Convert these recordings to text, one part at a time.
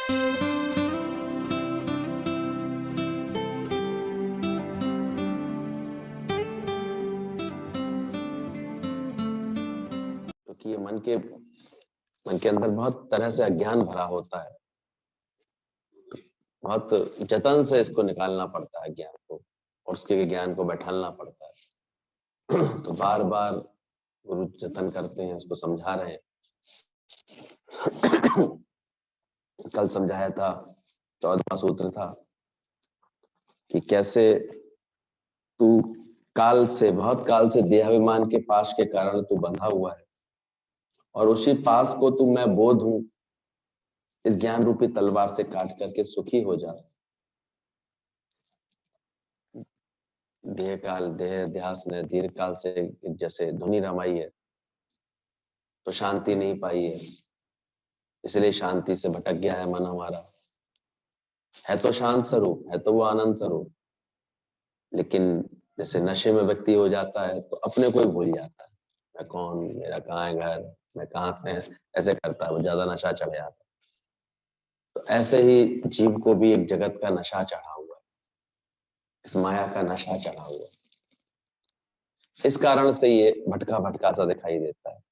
क्योंकि ये मन के अंदर बहुत तरह से अज्ञान भरा होता है, बहुत जतन से इसको निकालना पड़ता है ज्ञान को, और उसके ज्ञान को बैठालना पड़ता है। तो बार बार गुरु जतन करते हैं, उसको समझा रहे हैं। कल समझाया था, 14वां सूत्र था कि कैसे तू बहुत काल से देहाभिमान के पाश के कारण तू बंधा हुआ है, और उसी पास को तू मैं बोध हूं, इस ज्ञान रूपी तलवार से काट करके सुखी हो जा। देहास ने दीर्घ काल से जैसे धुनी रमाई है तो शांति नहीं पाई है, इसलिए शांति से भटक गया है मन हमारा। है तो शांत स्वरूप, है तो वो आनंद स्वरूप, लेकिन जैसे नशे में व्यक्ति हो जाता है तो अपने को ही भूल जाता है, मैं कौन, मेरा कहाँ है घर, मैं कहाँ से, ऐसे करता है, वो ज्यादा नशा चढ़ जाता है। तो ऐसे ही जीव को भी एक जगत का नशा चढ़ा हुआ है, इस माया का नशा चढ़ा हुआ है। इस कारण से ये भटका भटका सा दिखाई देता है,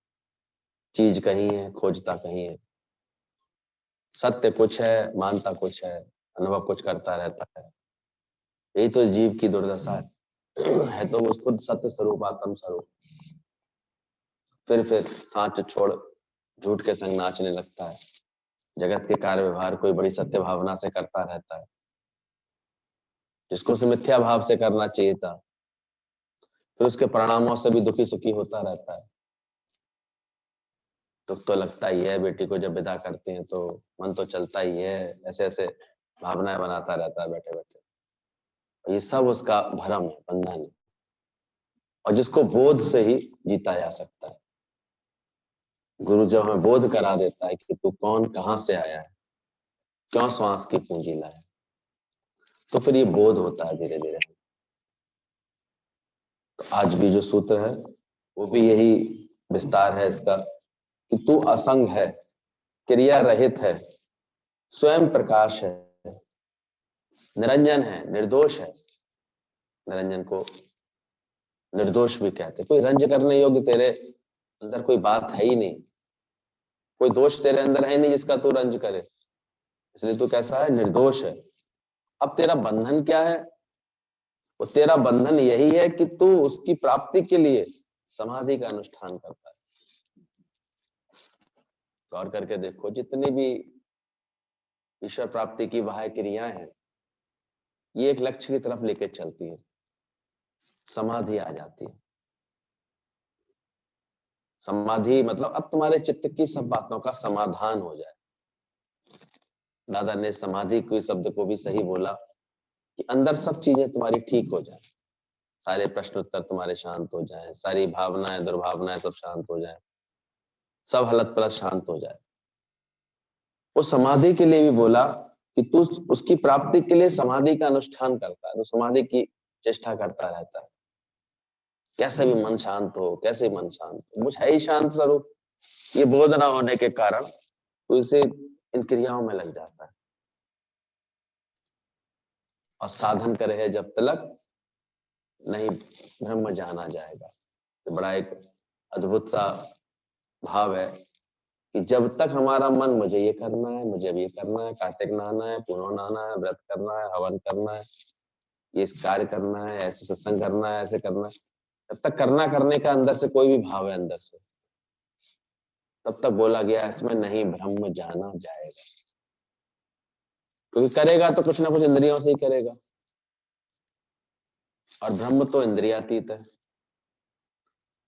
चीज कहीं है, खोजता कहीं है, सत्य कुछ है, मानता कुछ है, अनुभव कुछ करता रहता है। यही तो जीव की दुर्दशा है तो वो खुद सत्य स्वरूप, आत्म स्वरूप, फिर सांच छोड़ झूठ के संग नाचने लगता है। जगत के कार्य व्यवहार कोई बड़ी सत्य भावना से करता रहता है, जिसको उसे मिथ्या भाव से करना चाहिए था, फिर उसके परिणामों से भी दुखी सुखी होता रहता है। दुख तो लगता ही है, बेटी को जब विदा करते हैं तो मन तो चलता ही है, ऐसे ऐसे भावनाएं बनाता रहता है बैठे बैठे। ये सब उसका भ्रम है, बंधन है, और जिसको बोध से ही जीता जा सकता है। गुरु जब हमें बोध करा देता है कि तू कौन, कहां से आया है, क्यों श्वास की पूंजी लाया, तो फिर ये बोध होता है धीरे धीरे। तो आज भी जो सूत्र है वो भी यही विस्तार है इसका कि तू असंग है, क्रिया रहित है, स्वयं प्रकाश है, निरंजन है, निर्दोष है। निरंजन को निर्दोष भी कहते, कोई रंज करने योग्य तेरे अंदर कोई बात है ही नहीं, कोई दोष तेरे अंदर है नहीं जिसका तू रंज करे, इसलिए तू कैसा है, निर्दोष है। अब तेरा बंधन क्या है? वो तेरा बंधन यही है कि तू उसकी प्राप्ति के लिए समाधि का अनुष्ठान करता है। गौर करके देखो, जितनी भी ईश्वर प्राप्ति की बाह्य क्रियाएं हैं, ये एक लक्ष्य की तरफ लेके चलती है, समाधि आ जाती है। समाधि मतलब अब तुम्हारे चित्त की सब बातों का समाधान हो जाए। दादा ने समाधि के शब्द को भी सही बोला कि अंदर सब चीजें तुम्हारी ठीक हो जाए, सारे प्रश्न उत्तर तुम्हारे शांत हो जाएं, सारी भावनाएं दुर्भावनाएं सब शांत हो जाएं, सब हलत पलत शांत हो जाए। उस समाधि के लिए भी बोला कि तू उसकी प्राप्ति के लिए समाधि का अनुष्ठान करता है, तो समाधि की चेष्टा करता रहता है, कैसे भी मन शांत हो, कैसे मन शांत हो, मुझ है ही शांत स्वरूप। ये बोध ना होने के कारण तो इसे इन क्रियाओं में लग जाता है, और साधन करे है जब तलक नहीं ब्रह्म जाना जाएगा। तो बड़ा एक अद्भुत सा भाव है कि जब तक हमारा मन मुझे ये करना है, मुझे अब ये करना है, कार्तिक नहाना है, पूर्णो नहाना है, व्रत करना है, हवन करना है, ये कार्य करना है, ऐसे सत्संग करना है, ऐसे करना है, तब तक करने का अंदर से कोई भी भाव है अंदर से, तब तक बोला गया इसमें नहीं ब्रह्म जाना जाएगा। क्योंकि करेगा तो कुछ ना कुछ इंद्रियों से ही करेगा, और ब्रह्म तो इंद्रियातीत है,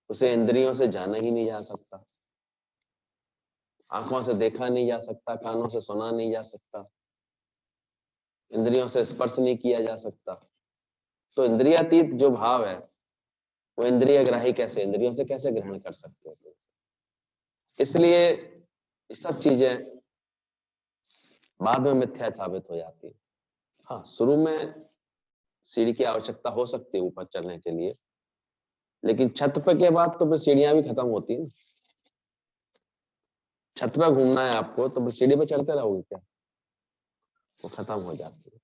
उसे इंद्रियों से जाना ही नहीं जा सकता, आंखों से देखा नहीं जा सकता, कानों से सुना नहीं जा सकता, इंद्रियों से स्पर्श नहीं किया जा सकता। तो इंद्रियातीत जो भाव है वो इंद्रिय ग्राही कैसे, इंद्रियों से कैसे ग्रहण कर सकते हो? इसलिए ये सब चीजें बाद में मिथ्या साबित हो जाती है। हाँ, शुरू में सीढ़ी की आवश्यकता हो सकती है ऊपर चढ़ने के लिए, लेकिन छत पे के बाद तो फिर सीढ़ियां भी खत्म होती है। छत पे घूमना है आपको तो फिर सीढ़ी पे चढ़ते रहोगे क्या? वो खत्म हो जाती है।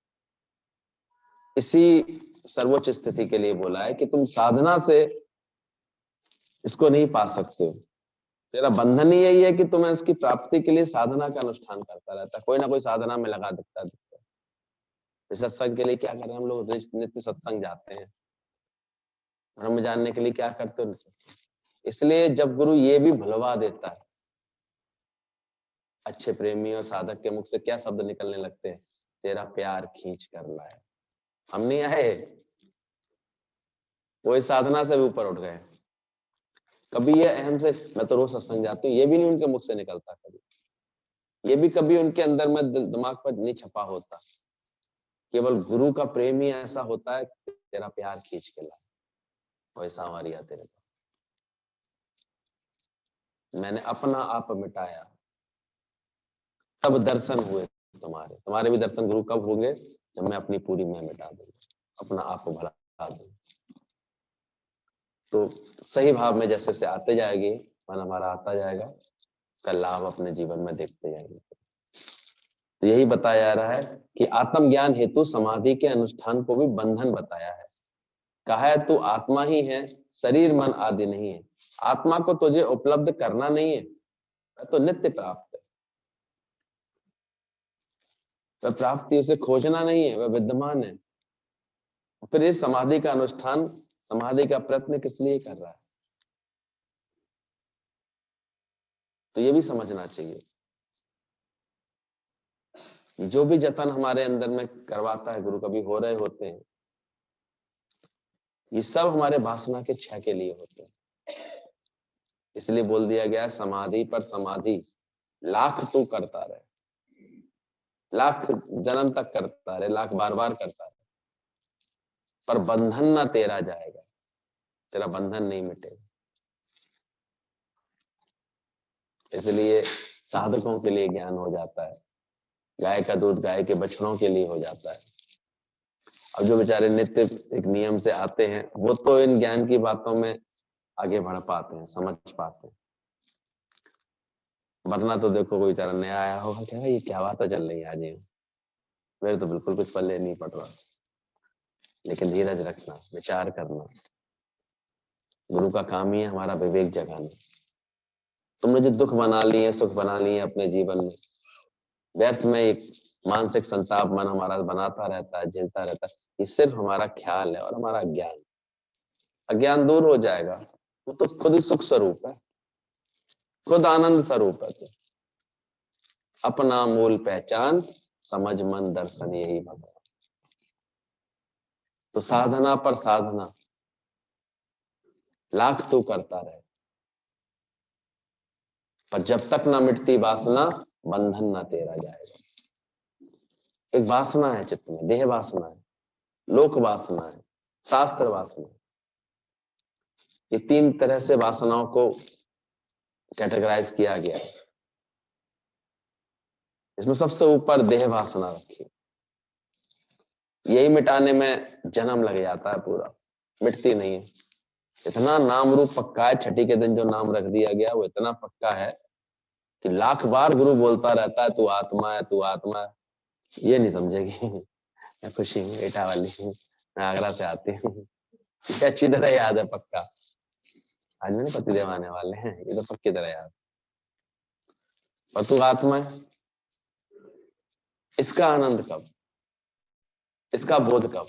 इसी सर्वोच्च स्थिति के लिए बोला है कि तुम साधना से इसको नहीं पा सकते हो। तेरा बंधन ही यही है कि तुम्हें इसकी प्राप्ति के लिए साधना का अनुष्ठान करता रहता है, कोई ना कोई साधना में लगा दिखता है। सत्संग के लिए क्या कर रहे हैं हम लोग? नित्य सत्संग जाते हैं। धर्म जानने के लिए क्या करते हो? इसलिए जब गुरु ये भी भुलवा देता है, अच्छे प्रेमी और साधक के मुख से क्या शब्द निकलने लगते हैं? तेरा प्यार खींच कर लाया। हम नहीं आए, वो इस साधना से भी ऊपर उठ गए। कभी ये अहम से, मैं तो रोज सत्संग जाती हूँ, ये भी नहीं उनके मुख से निकलता कभी। ये भी कभी उनके अंदर में दिमाग पर नहीं छपा होता। केवल गुरु का प्रेम ही ऐसा होता है, तेरा प्यार खींच के लाया। वैसा हमारी आते रहता, मैंने अपना आप मिटाया, तब दर्शन हुए तुम्हारे। तुम्हारे भी दर्शन गुरु कब होंगे? जब मैं अपनी पूरी मैं मिटा दूंगा, अपना आप को भला दूंगा। तो सही भाव में जैसे से आते जाएगी, मन हमारा आता जाएगा, उसका लाभ अपने जीवन में देखते जाएंगे। तो यही बताया जा रहा है कि आत्मज्ञान हेतु समाधि के अनुष्ठान को भी बंधन बताया है। कहा है तू आत्मा ही है, शरीर मन आदि नहीं है। आत्मा को तुझे उपलब्ध करना नहीं है, तो नित्य प्राप्त है। वह प्राप्ति उसे खोजना नहीं है, वह विद्यमान है। फिर इस समाधि का अनुष्ठान, समाधि का प्रयत्न किस लिए कर रहा है? तो ये भी समझना चाहिए। जो भी जतन हमारे अंदर में करवाता है गुरु, कभी हो रहे होते हैं, ये सब हमारे वासना के क्षय के लिए होते हैं। इसलिए बोल दिया गया है, समाधि पर समाधि लाख तू करता रहे, लाख जन्म तक करता रहे, लाख बार बार करता रहे, पर बंधन ना तेरा जाएगा, तेरा बंधन नहीं मिटेगा। इसलिए साधकों के लिए ज्ञान हो जाता है, गाय का दूध गाय के बछड़ों के लिए हो जाता है। अब जो बेचारे नित्य एक नियम से आते हैं, वो तो इन ज्ञान की बातों में आगे बढ़ पाते हैं, समझ पाते हैं। वरना तो देखो कोई बेचारा नया आया होगा, क्या ये क्या बात चल रही है आज, ये मेरे तो बिल्कुल कुछ पल्ले नहीं पड़ रहा। लेकिन धीरज रखना, विचार करना, गुरु का काम ही है हमारा विवेक जगाना। तुमने जो दुख बना लिए, सुख बना लिए अपने जीवन में, व्यर्थ में एक मानसिक संताप मन हमारा बनाता रहता है, झेलता रहता है। ये सिर्फ हमारा ख्याल है और हमारा अज्ञान। अज्ञान दूर हो जाएगा, वो तो खुद ही सुख स्वरूप है, खुद आनंद स्वरूप है। तो अपना मूल पहचान, समझ मन दर्शन, यही भगवान। तो साधना पर साधना लाख तू करता रहे, पर जब तक ना मिटती वासना, बंधन ना तेरा जाएगा। एक वासना है चित्त में, देह वासना है, लोक वासना है, शास्त्र वासना है। ये तीन तरह से वासनाओं को कैटेगराइज किया गया है। इसमें सबसे ऊपर देह वासना रखी, यही मिटाने में जन्म लग जाता है पूरा, मिटती नहीं है। इतना नाम रूप पक्का है, छठी के दिन जो नाम रख दिया गया वो इतना पक्का है कि लाख बार गुरु बोलता रहता है तू आत्मा है, तू आत्मा है। ये नहीं समझेगी। मैं खुशी हूँ, एटा वाली हूँ, मैं आगरा से आती हूँ, अच्छी तरह याद है पक्का। आज मेरे पतिदेव आने वाले हैं, ये तो पक्की तरह याद। और तू आत्मा है, इसका आनंद कब, इसका बोध कब?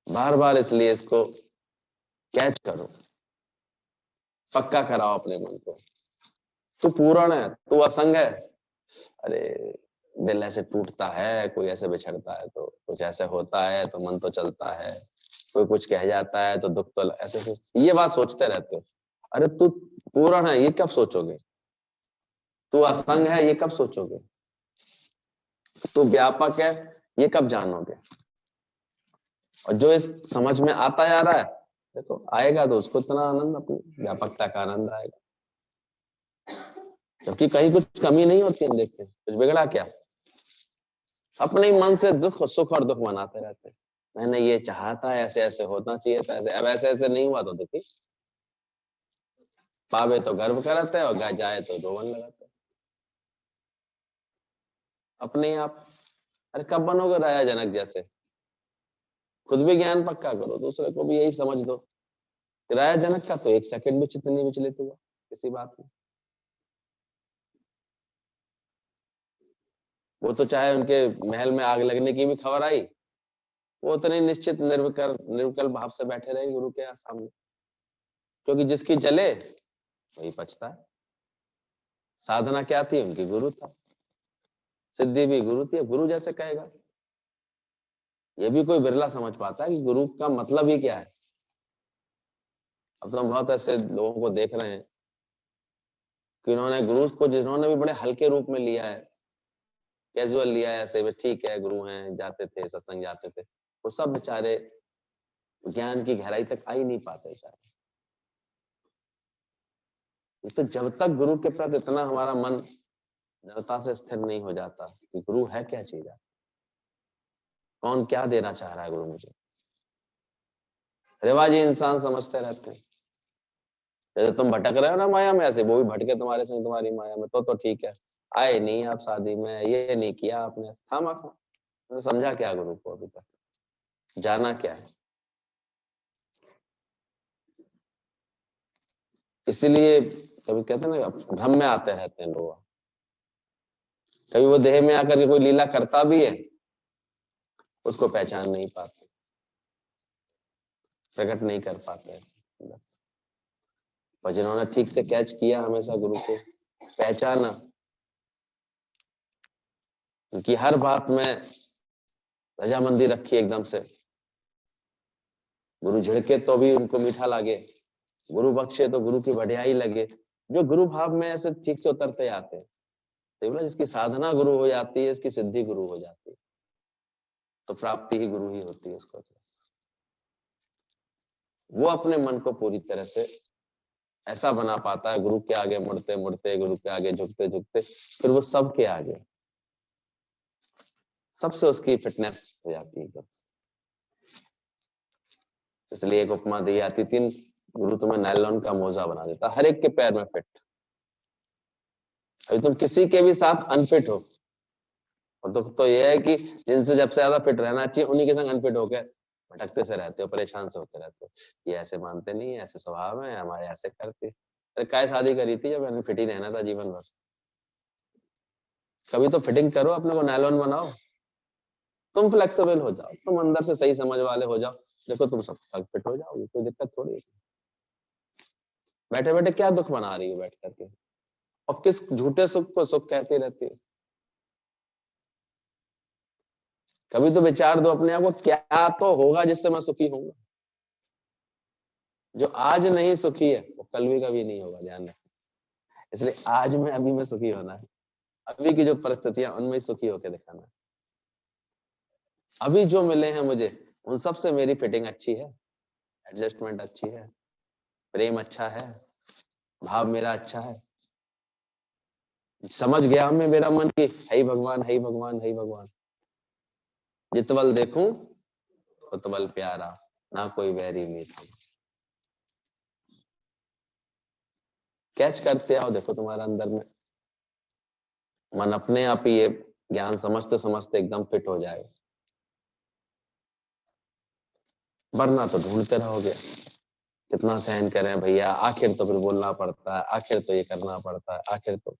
बार बार इसलिए इसको कैच करो, पक्का कराओ अपने मन को। तू पूर्ण है, तू असंग है। अरे दिल ऐसे टूटता है, कोई ऐसे बिछड़ता है, तो कुछ ऐसे होता है तो मन तो चलता है, कोई कुछ कह जाता है तो दुख तो ऐसे ये बात सोचते रहते हो। अरे तू पूर्ण है, ये कब सोचोगे? तू असंग है, ये कब सोचोगे? तू व्यापक है, ये कब जानोगे? और जो इस समझ में आता जा रहा है, देखो आएगा तो उसको इतना आनंद, अपनी व्यापकता का आनंद आएगा। क्योंकि कहीं कुछ कमी नहीं होती, हम देखते हैं कुछ बिगड़ा क्या, अपने ही मन से दुख सुख और दुख मनाते रहते हैं। मैंने ये चाहा था, ऐसे ऐसे होना चाहिए था, ऐसे अब ऐसे ऐसे नहीं हुआ तो दुखी, पावे तो गर्व करते हैं और जाए तो रोवन लगाते हैं अपने आप। अरे कब बनोगे राजा जनक जैसे? खुद भी ज्ञान पक्का करो, दूसरे को भी यही समझ दो कि राजा जनक का तो एक सेकंड भी चित्त नहीं विचलित हुआ किसी बात में। वो तो चाहे उनके महल में आग लगने की भी खबर आई, वो उतने निश्चित निर्विकल्प भाव से बैठे रहे गुरु के सामने, क्योंकि जिसकी जले वही पछता है। साधना क्या थी उनकी? गुरु था, सिद्धि भी गुरु थी, गुरु जैसे कहेगा। ये भी कोई बिरला समझ पाता है कि गुरु का मतलब ही क्या है। अब तो हम बहुत ऐसे लोगों को देख रहे हैं कि उन्होंने गुरु को, जिन्होंने भी बड़े हल्के रूप में लिया है, कैजुअल लिया है, ऐसे भी ठीक है गुरु हैं, जाते थे सत्संग जाते थे, वो सब बेचारे ज्ञान की गहराई तक आ ही नहीं पाते शायद। तो जब तक गुरु के प्रति इतना हमारा मन दृढ़ता से स्थिर नहीं हो जाता कि गुरु है क्या चीज है, कौन क्या देना चाह रहा है गुरु मुझे, रिवाजी इंसान समझते रहते हैं। जैसे तुम भटक रहे हो ना माया में, ऐसे वो भी भटके तुम्हारे संग तुम्हारी माया में, तो ठीक है, आए नहीं आप शादी में, ये नहीं किया आपने, खामा खा। तो समझा क्या गुरु को अभी तक? जाना क्या है? इसीलिए कभी कहते हैं ना, भ्रम में आते रहते हैं लोग। कभी वो देह में आकर के कोई लीला करता भी है, उसको पहचान नहीं पाते, प्रकट नहीं कर पाते ऐसे। पर जिन्होंने ठीक से कैच किया हमेशा गुरु को, पहचाना, उनकी हर बात में रजामंदी रखी एकदम से, गुरु झिड़के तो भी उनको मीठा लगे, गुरु बख्शे तो गुरु की बढ़ियाई लगे। जो गुरु भाव में ऐसे ठीक से उतरते आते हैं, तो बोला जिसकी साधना गुरु हो जाती है, इसकी सिद्धि गुरु हो जाती है, तो प्राप्ति ही गुरु ही होती है उसको। वो अपने मन को पूरी तरह से ऐसा बना पाता है, गुरु के आगे मुड़ते मुड़ते, गुरु के आगे झुकते झुकते, फिर वो सबके आगे, सबसे उसकी फिटनेस हो जाती है। इसलिए एक उपमा दी आती थी, गुरु तुम्हें नायलॉन का मोजा बना देता, हर एक के पैर में फिट। अभी तुम किसी के भी साथ अनफिट हो, और दुख तो यह है कि जिनसे जब से ज्यादा फिट रहना चाहिए उन्हीं के संग अनफिट होकर भटकते से रहते हो, परेशान से होते रहते हो। ये ऐसे मानते नहीं है, ऐसे स्वभाव है हमारे, ऐसे करते। अरे काय शादी करी थी जब फिट ही रहना था जीवन भर? कभी तो फिटिंग करो, अपने को नायलॉन बनाओ, तुम फ्लेक्सिबल हो जाओ, तुम अंदर से सही समझ वाले हो जाओ, देखो तुम सब फिट हो जाओगे, कोई दिक्कत थोड़ी है। बैठे बैठे क्या दुख बना रही हो बैठ करके, और किस झूठे सुख को सुख कहती रहती है? कभी तो विचार दो अपने आप को, क्या तो होगा जिससे मैं सुखी होऊंगा? जो आज नहीं सुखी है वो कल भी कभी नहीं होगा, ध्यान रखना। इसलिए आज में अभी में सुखी होना है, अभी की जो परिस्थितियां उनमें सुखी होकर दिखाना है। अभी जो मिले हैं मुझे, उन सब से मेरी फिटिंग अच्छी है, एडजस्टमेंट अच्छी है, प्रेम अच्छा है, भाव मेरा अच्छा है, समझ गया मैं मेरा मन की है भगवान, है भगवान, है भगवान। जितवल देखूं उतवल प्यारा, ना कोई वैरी मीठा। कैच करते आओ, देखो तुम्हारा अंदर में मन अपने आप ही ये ज्ञान समझते समझते एकदम फिट हो जाएगा। वरना तो ढूंढते रहोगे, कितना सहन करें भैया, आखिर तो फिर बोलना पड़ता है, आखिर तो ये करना पड़ता है, आखिर तो,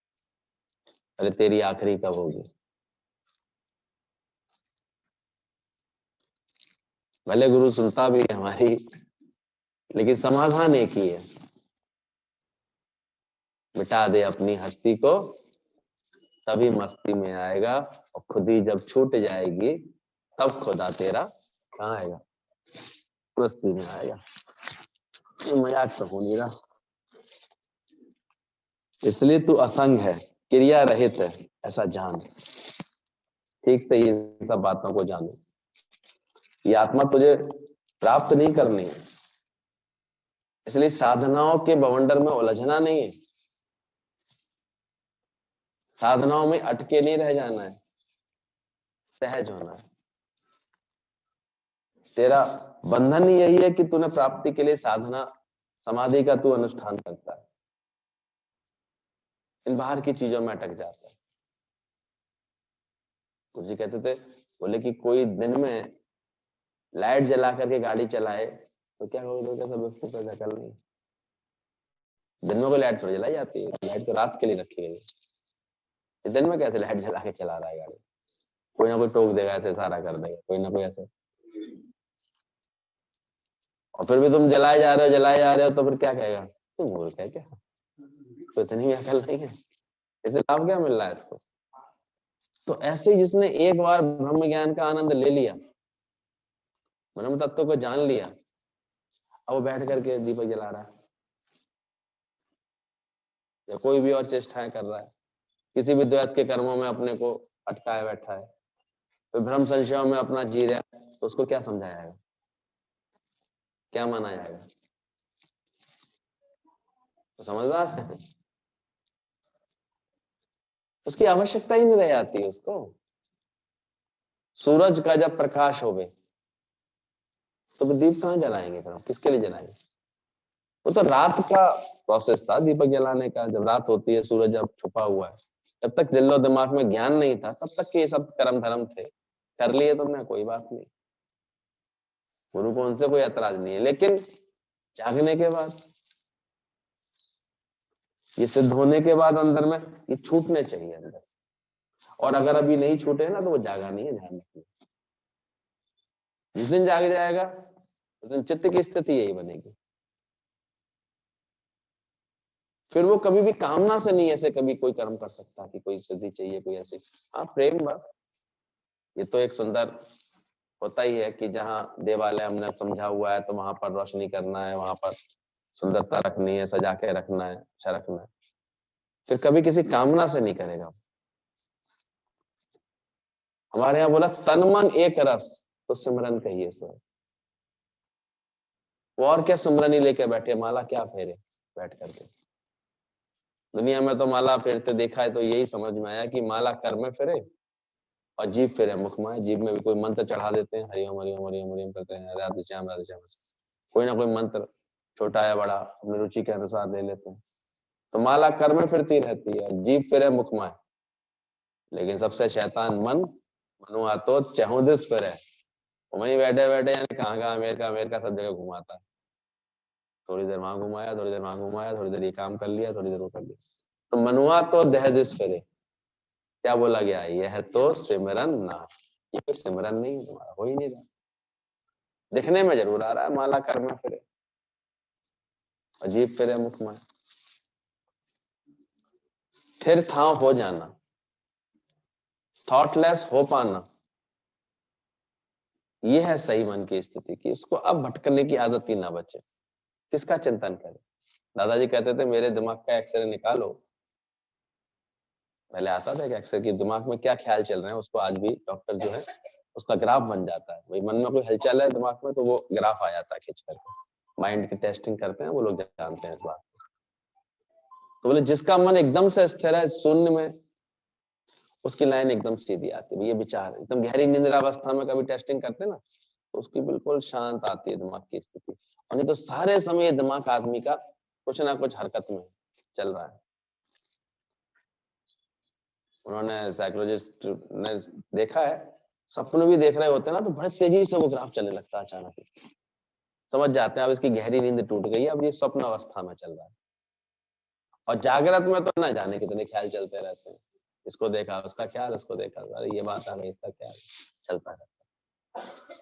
अरे तेरी आखिरी कब होगी? भले गुरु सुनता भी है हमारी, लेकिन समाधान एक ही है, मिटा दे अपनी हस्ती को, तभी मस्ती में आएगा, और खुद ही जब छूट जाएगी तब खुदा तेरा कहाँ आएगा? मस्ती में आएगा। ये मजाक तो हो नहीं रहा। इसलिए तू असंग है, क्रिया रहित है, ऐसा जान। ठीक से इन सब बातों को जानो। ये आत्मा तुझे प्राप्त नहीं करनी है, इसलिए साधनाओं के बवंडर में उलझना नहीं है, साधनाओं में अटके नहीं रह जाना है, सहज होना है। तेरा बंधन ही यही है कि तूने प्राप्ति के लिए साधना समाधि का तू अनुष्ठान करता है, इन बाहर की चीजों में अटक जाता है। गुरु जी कहते थे, बोले कि कोई दिन में लाइट जला करके गाड़ी चलाए तो क्या कहोगे, तो कैसा बेवकूफ है, अकल नहीं। दिन में कोई लाइट थोड़ी जलाई जाती है, लाइट तो रात के लिए रखी गई है। दिन में कैसे लाइट जला के चला रहा है गाड़ी? कोई ना कोई टोक देगा, ऐसे इशारा कर देगा, कोई ना कोई ऐसे। और फिर भी तुम जलाए जा रहे हो तो फिर क्या कहेगा, तुम मूर्ख है क्या, तो इतनी भी अकल नहीं है, इसे लाभ क्या मिल रहा है इसको? तो ऐसे ही जिसने एक बार ब्रह्म ज्ञान का आनंद ले लिया, ब्रह्म तत्व को जान लिया, अब वो बैठ करके दीपक जला रहा है या कोई भी और चेष्टाएं कर रहा है, किसी भी द्वैत के कर्मों में अपने को अटकाए बैठा है, तो भ्रम संशयों में अपना जी रहा है, तो उसको क्या समझाया जाएगा, क्या माना जाएगा? तो समझदार है, उसकी आवश्यकता ही नहीं रह जाती उसको। सूरज का जब प्रकाश होवे तो वो दीप कहां जलाएंगे, फिर किसके लिए जलाएंगे? वो तो रात का प्रोसेस था दीपक जलाने का, जब रात होती है, सूरज जब छुपा हुआ है, जब तक दिलो दिमाग में ज्ञान नहीं था तब तक के ये सब कर्म धर्म थे, कर लिए तुमने, कोई बात नहीं, गुरु को उनसे कोई ऐतराज नहीं है। लेकिन जागने के बाद, ये सिद्ध होने के बाद अंदर में ये छूटने चाहिए अंदर से, और अगर अभी नहीं छूटे ना तो वो जागा नहीं है, ध्यान रखना। जिस दिन जाग जाएगा उस दिन चित्त की स्थिति यही बनेगी, फिर वो कभी भी कामना से नहीं ऐसे कभी कोई कर्म कर सकता कि कोई सिद्धि चाहिए, कोई ऐसी। हाँ, प्रेम बस, ये तो एक सुंदर होता ही है कि जहाँ देवालय हमने समझा हुआ है तो वहां पर रोशनी करना है, वहां पर सुंदरता रखनी है, सजा के रखना है, अच्छा रखना है, फिर कभी किसी कामना से नहीं करेगा। हमारे यहाँ बोला तन मन एक रस, तो सिमरन कहिए सो। वो और क्या सिमरन ही लेके बैठे, माला क्या फेरे बैठ करके। दुनिया में तो माला फेरते देखा है तो यही समझ में आया कि माला कर में फेरे और जीभ फेरे मुख में, जीभ में भी कोई मंत्र चढ़ा देते हैं, हरिओम हरिओम हरिओम हरिओम करते हैं, राधे श्याम राधे श्याम, कोई ना कोई मंत्र छोटा या बड़ा अपनी रुचि के अनुसार ले लेते हैं। तो माला कर में फिरती रहती है, जीभ फिरे मुख में, लेकिन सबसे शैतान मन, मनुआ तो चहुदिस फिरे, वहीं बैठे बैठे यानी कहाँ कहाँ अमेरिका अमेरिका सब जगह घुमाता है। थोड़ी देर वहां घुमाया, थोड़ी देर वहां घुमाया, थोड़ी देर ये काम कर लिया, थोड़ी देर वो कर लिया। तो मनुआ तो दह दिस फिरे, क्या बोला गया है, यह तो सिमरन ना, ये कोई सिमरन नहीं है तुम्हारा, हो ही नहीं रहा, दिखने में जरूर आ रहा है, माला कर में फिरे, अजीब फिरे मुख में। फिर था हो जाना, थॉटलेस हो पाना, ये है सही मन की स्थिति की, इसको अब भटकने की आदत ही ना बचे। किसका चिंतन करे? दादाजी कहते थे मेरे दिमाग का एक्सरे निकालो, पहले आता था कि एक्सरे की दिमाग में क्या ख्याल चल रहे हैं, उसको आज भी डॉक्टर जो है उसका ग्राफ बन जाता है, भाई मन में कोई हलचल है दिमाग में तो वो ग्राफ आ जाता है खींच करके, माइंड की टेस्टिंग करते हैं वो लोग, जानते हैं इस बात। तो बोले जिसका मन एकदम से स्थिर है शून्य में, उसकी लाइन एकदम सीधी आती है, ये विचार एकदम गहरी निंद्रावस्था में कभी टेस्टिंग करते ना, तो उसकी बिल्कुल शांत आती है दिमाग की स्थिति, और नहीं तो सारे समय दिमाग आदमी का कुछ ना कुछ हरकत में चल रहा है। उन्होंने साइकोलॉजिस्ट ने देखा है, सपने भी देख रहे होते हैं ना तो बड़े तेजी से वो ग्राफ चलने लगता है अचानक, समझ जाते हैं अब इसकी गहरी नींद टूट गई है, अब ये स्वप्न अवस्था में चल रहा है। और जागृत में तो ना जाने कितने ख्याल चलते रहते हैं, इसको देखा उसका ख्याल, उसको देखा अरे ये बात आ गई, इसका ख्याल चलता रहता है।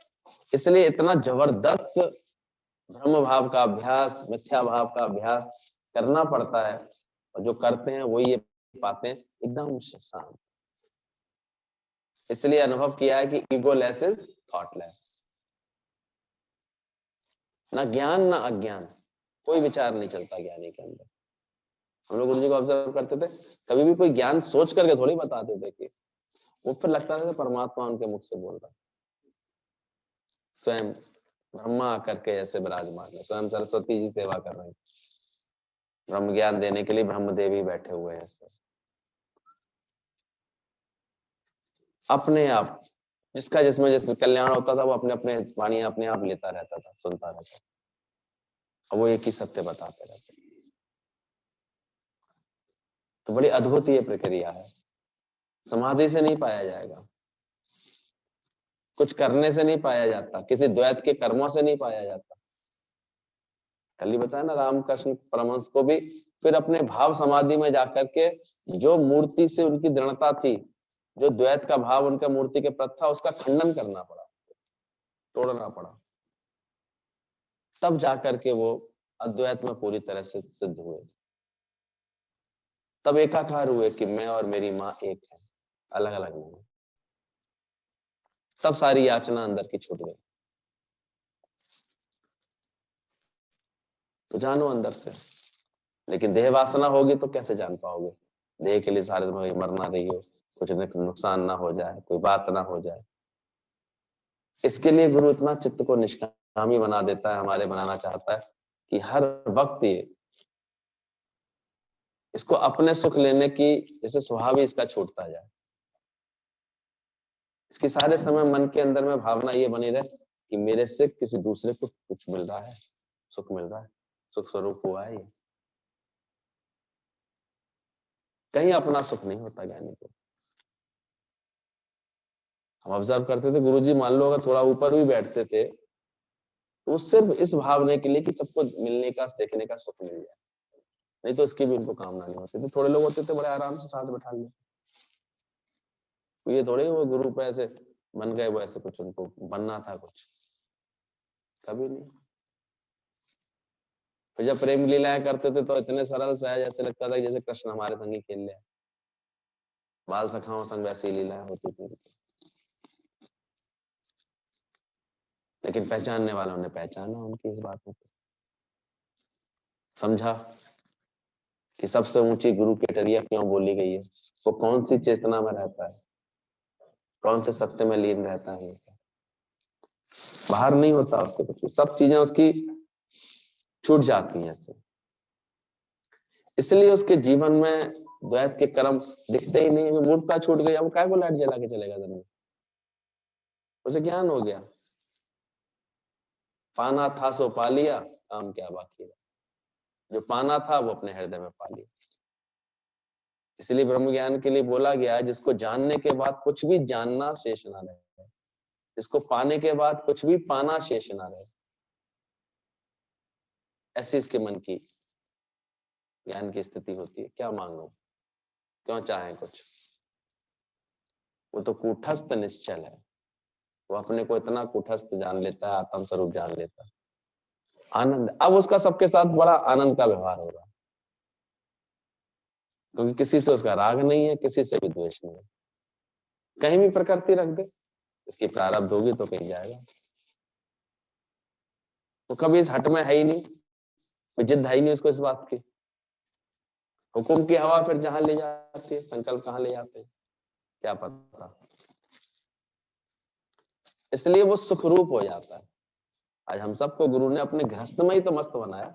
इसलिए इतना जबरदस्त ब्रह्म भाव का अभ्यास, मिथ्या भाव का अभ्यास करना पड़ता है, और जो करते हैं वो ये पाते हैं एकदम शांत। इसलिए अनुभव किया है कि ईगो लेस इज थॉटलेस, ना ज्ञान ना अज्ञान, कोई विचार नहीं चलता ज्ञानी के अंदर। हम लोग गुरु जी को ऑब्जर्व करते थे, कभी भी कोई ज्ञान सोच करके थोड़ी बताते थे कि वो फिर लगता था परमात्मा उनके मुख से बोल रहा, स्वयं ब्रह्मा करके ऐसे विराजमान है, स्वयं सरस्वती जी सेवा कर रहे हैं, ब्रह्म ज्ञान देने के लिए ब्रह्मदेव ही बैठे हुए हैं ऐसे। अपने आप जिसका जिसमें जिस कल्याण होता था वो अपने अपने वाणी अपने आप लेता रहता था, सुनता रहता था, और वो एक ही सत्य बताते रहते। तो बड़ी अद्भुत ये प्रक्रिया है, समाधि से नहीं पाया जाएगा। कुछ करने से नहीं पाया जाता, किसी द्वैत के कर्मों से नहीं पाया जाता। कल ही बताया ना, रामकृष्ण परमहंस को भी फिर अपने भाव समाधि में जाकर के जो मूर्ति से उनकी दृढ़ता थी, जो द्वैत का भाव उनका मूर्ति के प्रति था, उसका खंडन करना पड़ा, तोड़ना पड़ा, तब जाकर के वो अद्वैत में पूरी तरह से सिद्ध हुए। तब एकाकार हुए कि मैं और मेरी माँ एक है, अलग अलग नहीं। तब सारी याचना अंदर की छूट गई। तो जानो अंदर से, लेकिन देह वासना होगी तो कैसे जान पाओगे? देह के लिए सारे दिन मरना रही हो, कुछ नुकसान ना हो जाए, कोई बात ना हो जाए। इसके लिए गुरु इतना चित्त को निष्कामी बना देता है, हमारे बनाना चाहता है कि हर वक्त ये इसको अपने सुख लेने की जैसे स्वभाव ही इसका छूटता जाए। इसके सारे समय मन के अंदर में भावना ये बनी रहे कि मेरे से किसी दूसरे को कुछ मिल रहा है, सुख मिल रहा है, सुख स्वरूप हुआ है ये। कहीं अपना सुख नहीं होता ज्ञानी को। हम ऑब्जर्व करते थे, गुरुजी मान लो अगर थोड़ा ऊपर भी बैठते थे तो सिर्फ इस भावने के लिए कि सबको मिलने का, देखने का सुख मिल जाए, नहीं तो उसकी भी उनको कामना नहीं होती थी। थोड़े लोग होते थे बड़े आराम से साथ बैठा लेते, ये थोड़े वो गुरु पे ऐसे बन गए, वो ऐसे कुछ उनको बनना था कुछ, कभी नहीं। फिर जब प्रेम लीलाएं करते थे तो इतने सरल सहज ऐसे लगता था जैसे कृष्ण हमारे संग ही खेल रहे हैं, बाल सखाओं संग वैसी लीलाएं होती थी। लेकिन पहचानने वालों ने पहचाना उनकी इस बात को, समझा कि सबसे ऊंची गुरु की टरिया क्यों बोली गई है, वो कौन सी चेतना में रहता है, कौन से सत्य में लीन रहता है। बाहर नहीं होता उसको कुछ, सब चीजें उसकी छूट जाती हैं इससे। इसलिए उसके जीवन में द्वैत के कर्म दिखते ही नहीं। मूर्खता छूट गई, अब काय को लाइट जला के चलेगा दिन में? उसे ज्ञान हो गया, पाना था सो पा लिया, काम क्या बाकी है। जो पाना था वो अपने हृदय में पा लिया। इसलिए ब्रह्म ज्ञान के लिए बोला गया है, जिसको जानने के बाद कुछ भी जानना शेष ना रहे, जिसको पाने के बाद कुछ भी पाना शेष ना रहे, ऐसी इसके मन की ज्ञान की स्थिति होती है। क्या मांगो, क्यों चाहे कुछ, वो तो कूटस्थ निश्चल है। वो अपने को इतना कूटस्थ जान लेता है, आत्म स्वरूप जान लेता है। आनंद, अब उसका सबके साथ बड़ा आनंद का व्यवहार हो रहा है, क्योंकि किसी से उसका राग नहीं है, किसी से भी द्वेष नहीं है। कहीं भी प्रकृति रख दे, इसकी प्रारब्ध होगी तो कहीं जाएगा। वो कभी इस हट में है ही नहीं, जिद है ही नहीं उसको इस बात की। हुकुम की हवा फिर जहां ले जाती है, संकल्प कहां ले जाते हैं क्या पता। इसलिए वो सुखरूप हो जाता है। आज हम सबको गुरु ने अपने गृहस्थ में ही तो मस्त बनाया,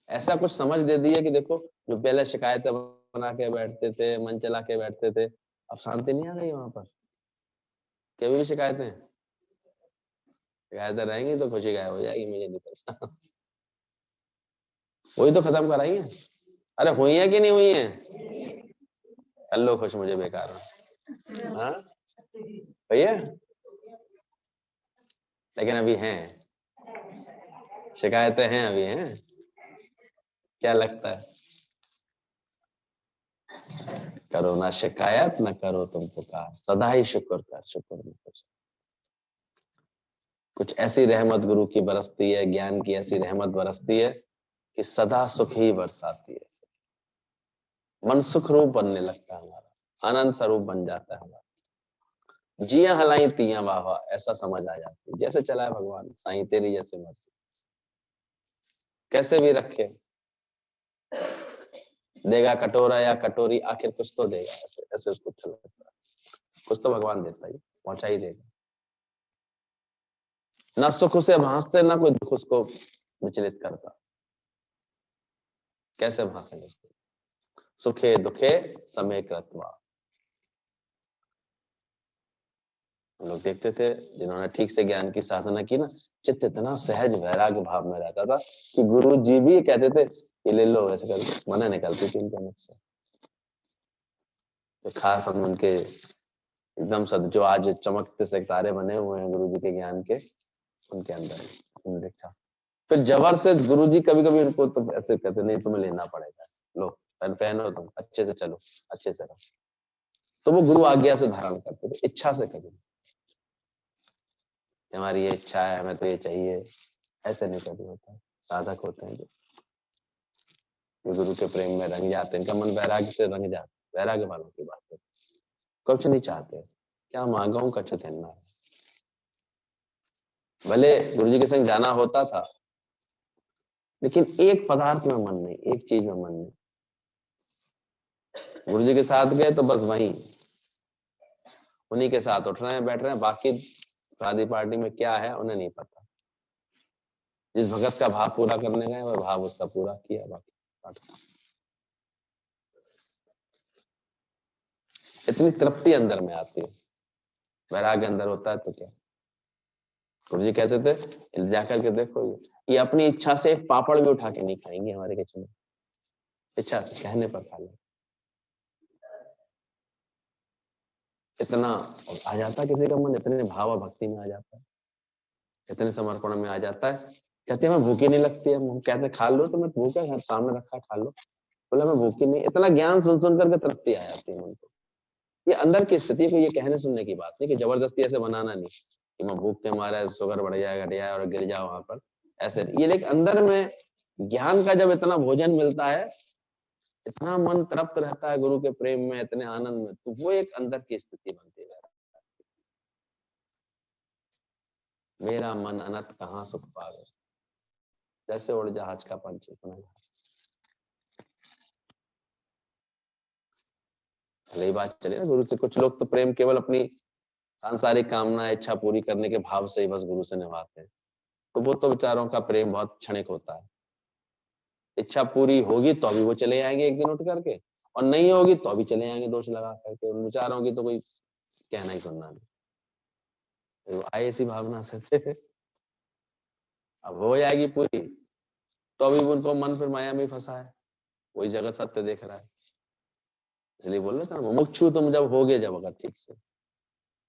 ऐसा कुछ समझ दे दिया कि देखो, जो पहले शिकायतें बना के बैठते थे, मन चला के बैठते थे, अब शांति नहीं आ गई वहां पर। कभी भी शिकायतें शिकायतें रहेंगी तो खुशी गायब हो जाएगी, मुझे नहीं पता। वही तो खत्म कराई है। अरे हुई है कि नहीं हुई है? कर लो खुश, मुझे बेकार है। हाँ भैया, लेकिन अभी हैं शिकायतें, हैं अभी, हैं। क्या लगता है? करो ना शिकायत, ना करो तुम पुकार, सदा ही शुक्र कर, शुक्र में कुछ ऐसी रहमत गुरु की बरसती है, ज्ञान की ऐसी रहमत बरसती है कि सदा सुख ही बरसाती है। मन सुख रूप बनने लगता है हमारा, आनंद स्वरूप बन जाता है हमारा। जिया हलाई तिया वाह वाह, ऐसा समझ आ जाती है। जैसे चलाए भगवान, साईं तेरी जैसे मर्जी, कैसे भी रखे, देगा कटोरा या कटोरी, आखिर कुछ तो देगा। ऐसे ऐसे उसको अच्छा लगता है, कुछ तो भगवान देता ही, पहुंचा ही देगा। ना सुख उसे भांसते, ना कोई दुख उसको विचलित करता। कैसे भांसेंगे उसको? सुखे दुखे समय कृत्वा। हम लोग देखते थे जिन्होंने ठीक से ज्ञान की साधना की ना, चित्त इतना सहज वैराग्य भाव में रहता था कि गुरु जी भी कहते थे कि ले लो, ऐसे कर मना निकलती थी उनके मुख से। तो खास हम उनके एकदम सद जो आज चमकते से तारे बने हुए हैं गुरु जी के ज्ञान के, उनके अंदर है दीक्षा। फिर जबर से गुरु जी कभी कभी उनको तो ऐसे कहते नहीं तुम्हें लेना पड़ेगा, लो पहनो, तुम अच्छे से चलो, अच्छे से रहो। तो वो गुरु आज्ञा से धारण करते थे, इच्छा से कभी, हमारी ये इच्छा है, हमें तो ये चाहिए, ऐसे नहीं कभी होता। साधक होते हैं जो गुरु के प्रेम में रंग जाते हैं, इनका मन वैराग्य से रंग जाता है। वैराग्य वालों की बात है, कुछ नहीं चाहते, क्या मांगा हूं कछु देना। भले गुरु जी के संग जाना होता था, लेकिन एक पदार्थ में मन नहीं, एक चीज में मन नहीं। गुरु जी के साथ गए तो बस वहीं उन्हीं के साथ उठ रहे हैं, बैठ रहे हैं, बाकी शादी पार्टी में क्या है उन्हें नहीं पता। जिस भगत का भाव पूरा करने गए वह भाव उसका पूरा किया, बाकी इतनी तृप्ति अंदर में आती है। वैराग्य अंदर होता है तो क्या। गुरु जी कहते थे जाकर के देखो, ये अपनी इच्छा से एक पापड़ भी उठा के नहीं खाएंगे हमारे किचन में, इच्छा से कहने पर खा ले। इतना आ जाता है किसी का मन, इतने भाव और भक्ति में आ जाता है, इतने समर्पण में आ जाता है। कहते हैं मैं भूखी नहीं लगती है, हम कहते खा लो, तो मैं भूखा है सामने रखा खा लो, बोला मैं भूखी नहीं। इतना ज्ञान सुन सुन करके तृप्ति आ जाती है मन को। ये अंदर की स्थिति को, ये कहने सुनने की बात नहीं कि जबरदस्ती ऐसे बनाना नहीं कि मैं भूख के मारे शुगर बढ़ जाए घट जाए और गिर जाओ वहां पर, ऐसे नहीं। ये लेकिन अंदर में ज्ञान का जब इतना भोजन मिलता है, इतना मन तृप्त रहता है गुरु के प्रेम में, इतने आनंद में, तो वो एक अंदर की स्थिति बनती है। मेरा मन अनंत कहाँ सुख पावे, जैसे उड़ जहाज का पंछी। यही बात चले ना गुरु से। कुछ लोग तो प्रेम केवल अपनी सांसारिक कामना इच्छा पूरी करने के भाव से ही बस गुरु से निभाते हैं, तो वो तो विचारों का प्रेम बहुत क्षणिक होता है। इच्छा पूरी होगी तो अभी वो चले आएंगे एक दिन उठ करके, और नहीं होगी तो अभी चले आएंगे दोष लगा करके। उन विचारों की तो कोई कहना ही सुनना नहीं, वो आए इसी भावना से थे। अब हो जाएगी पूरी तो अभी उनको मन फिर माया में फंसा है, वही जगत सत्य देख रहा है। इसलिए बोल रहे थे मुमुक्षु तुम जब होगे, जब अगर ठीक से,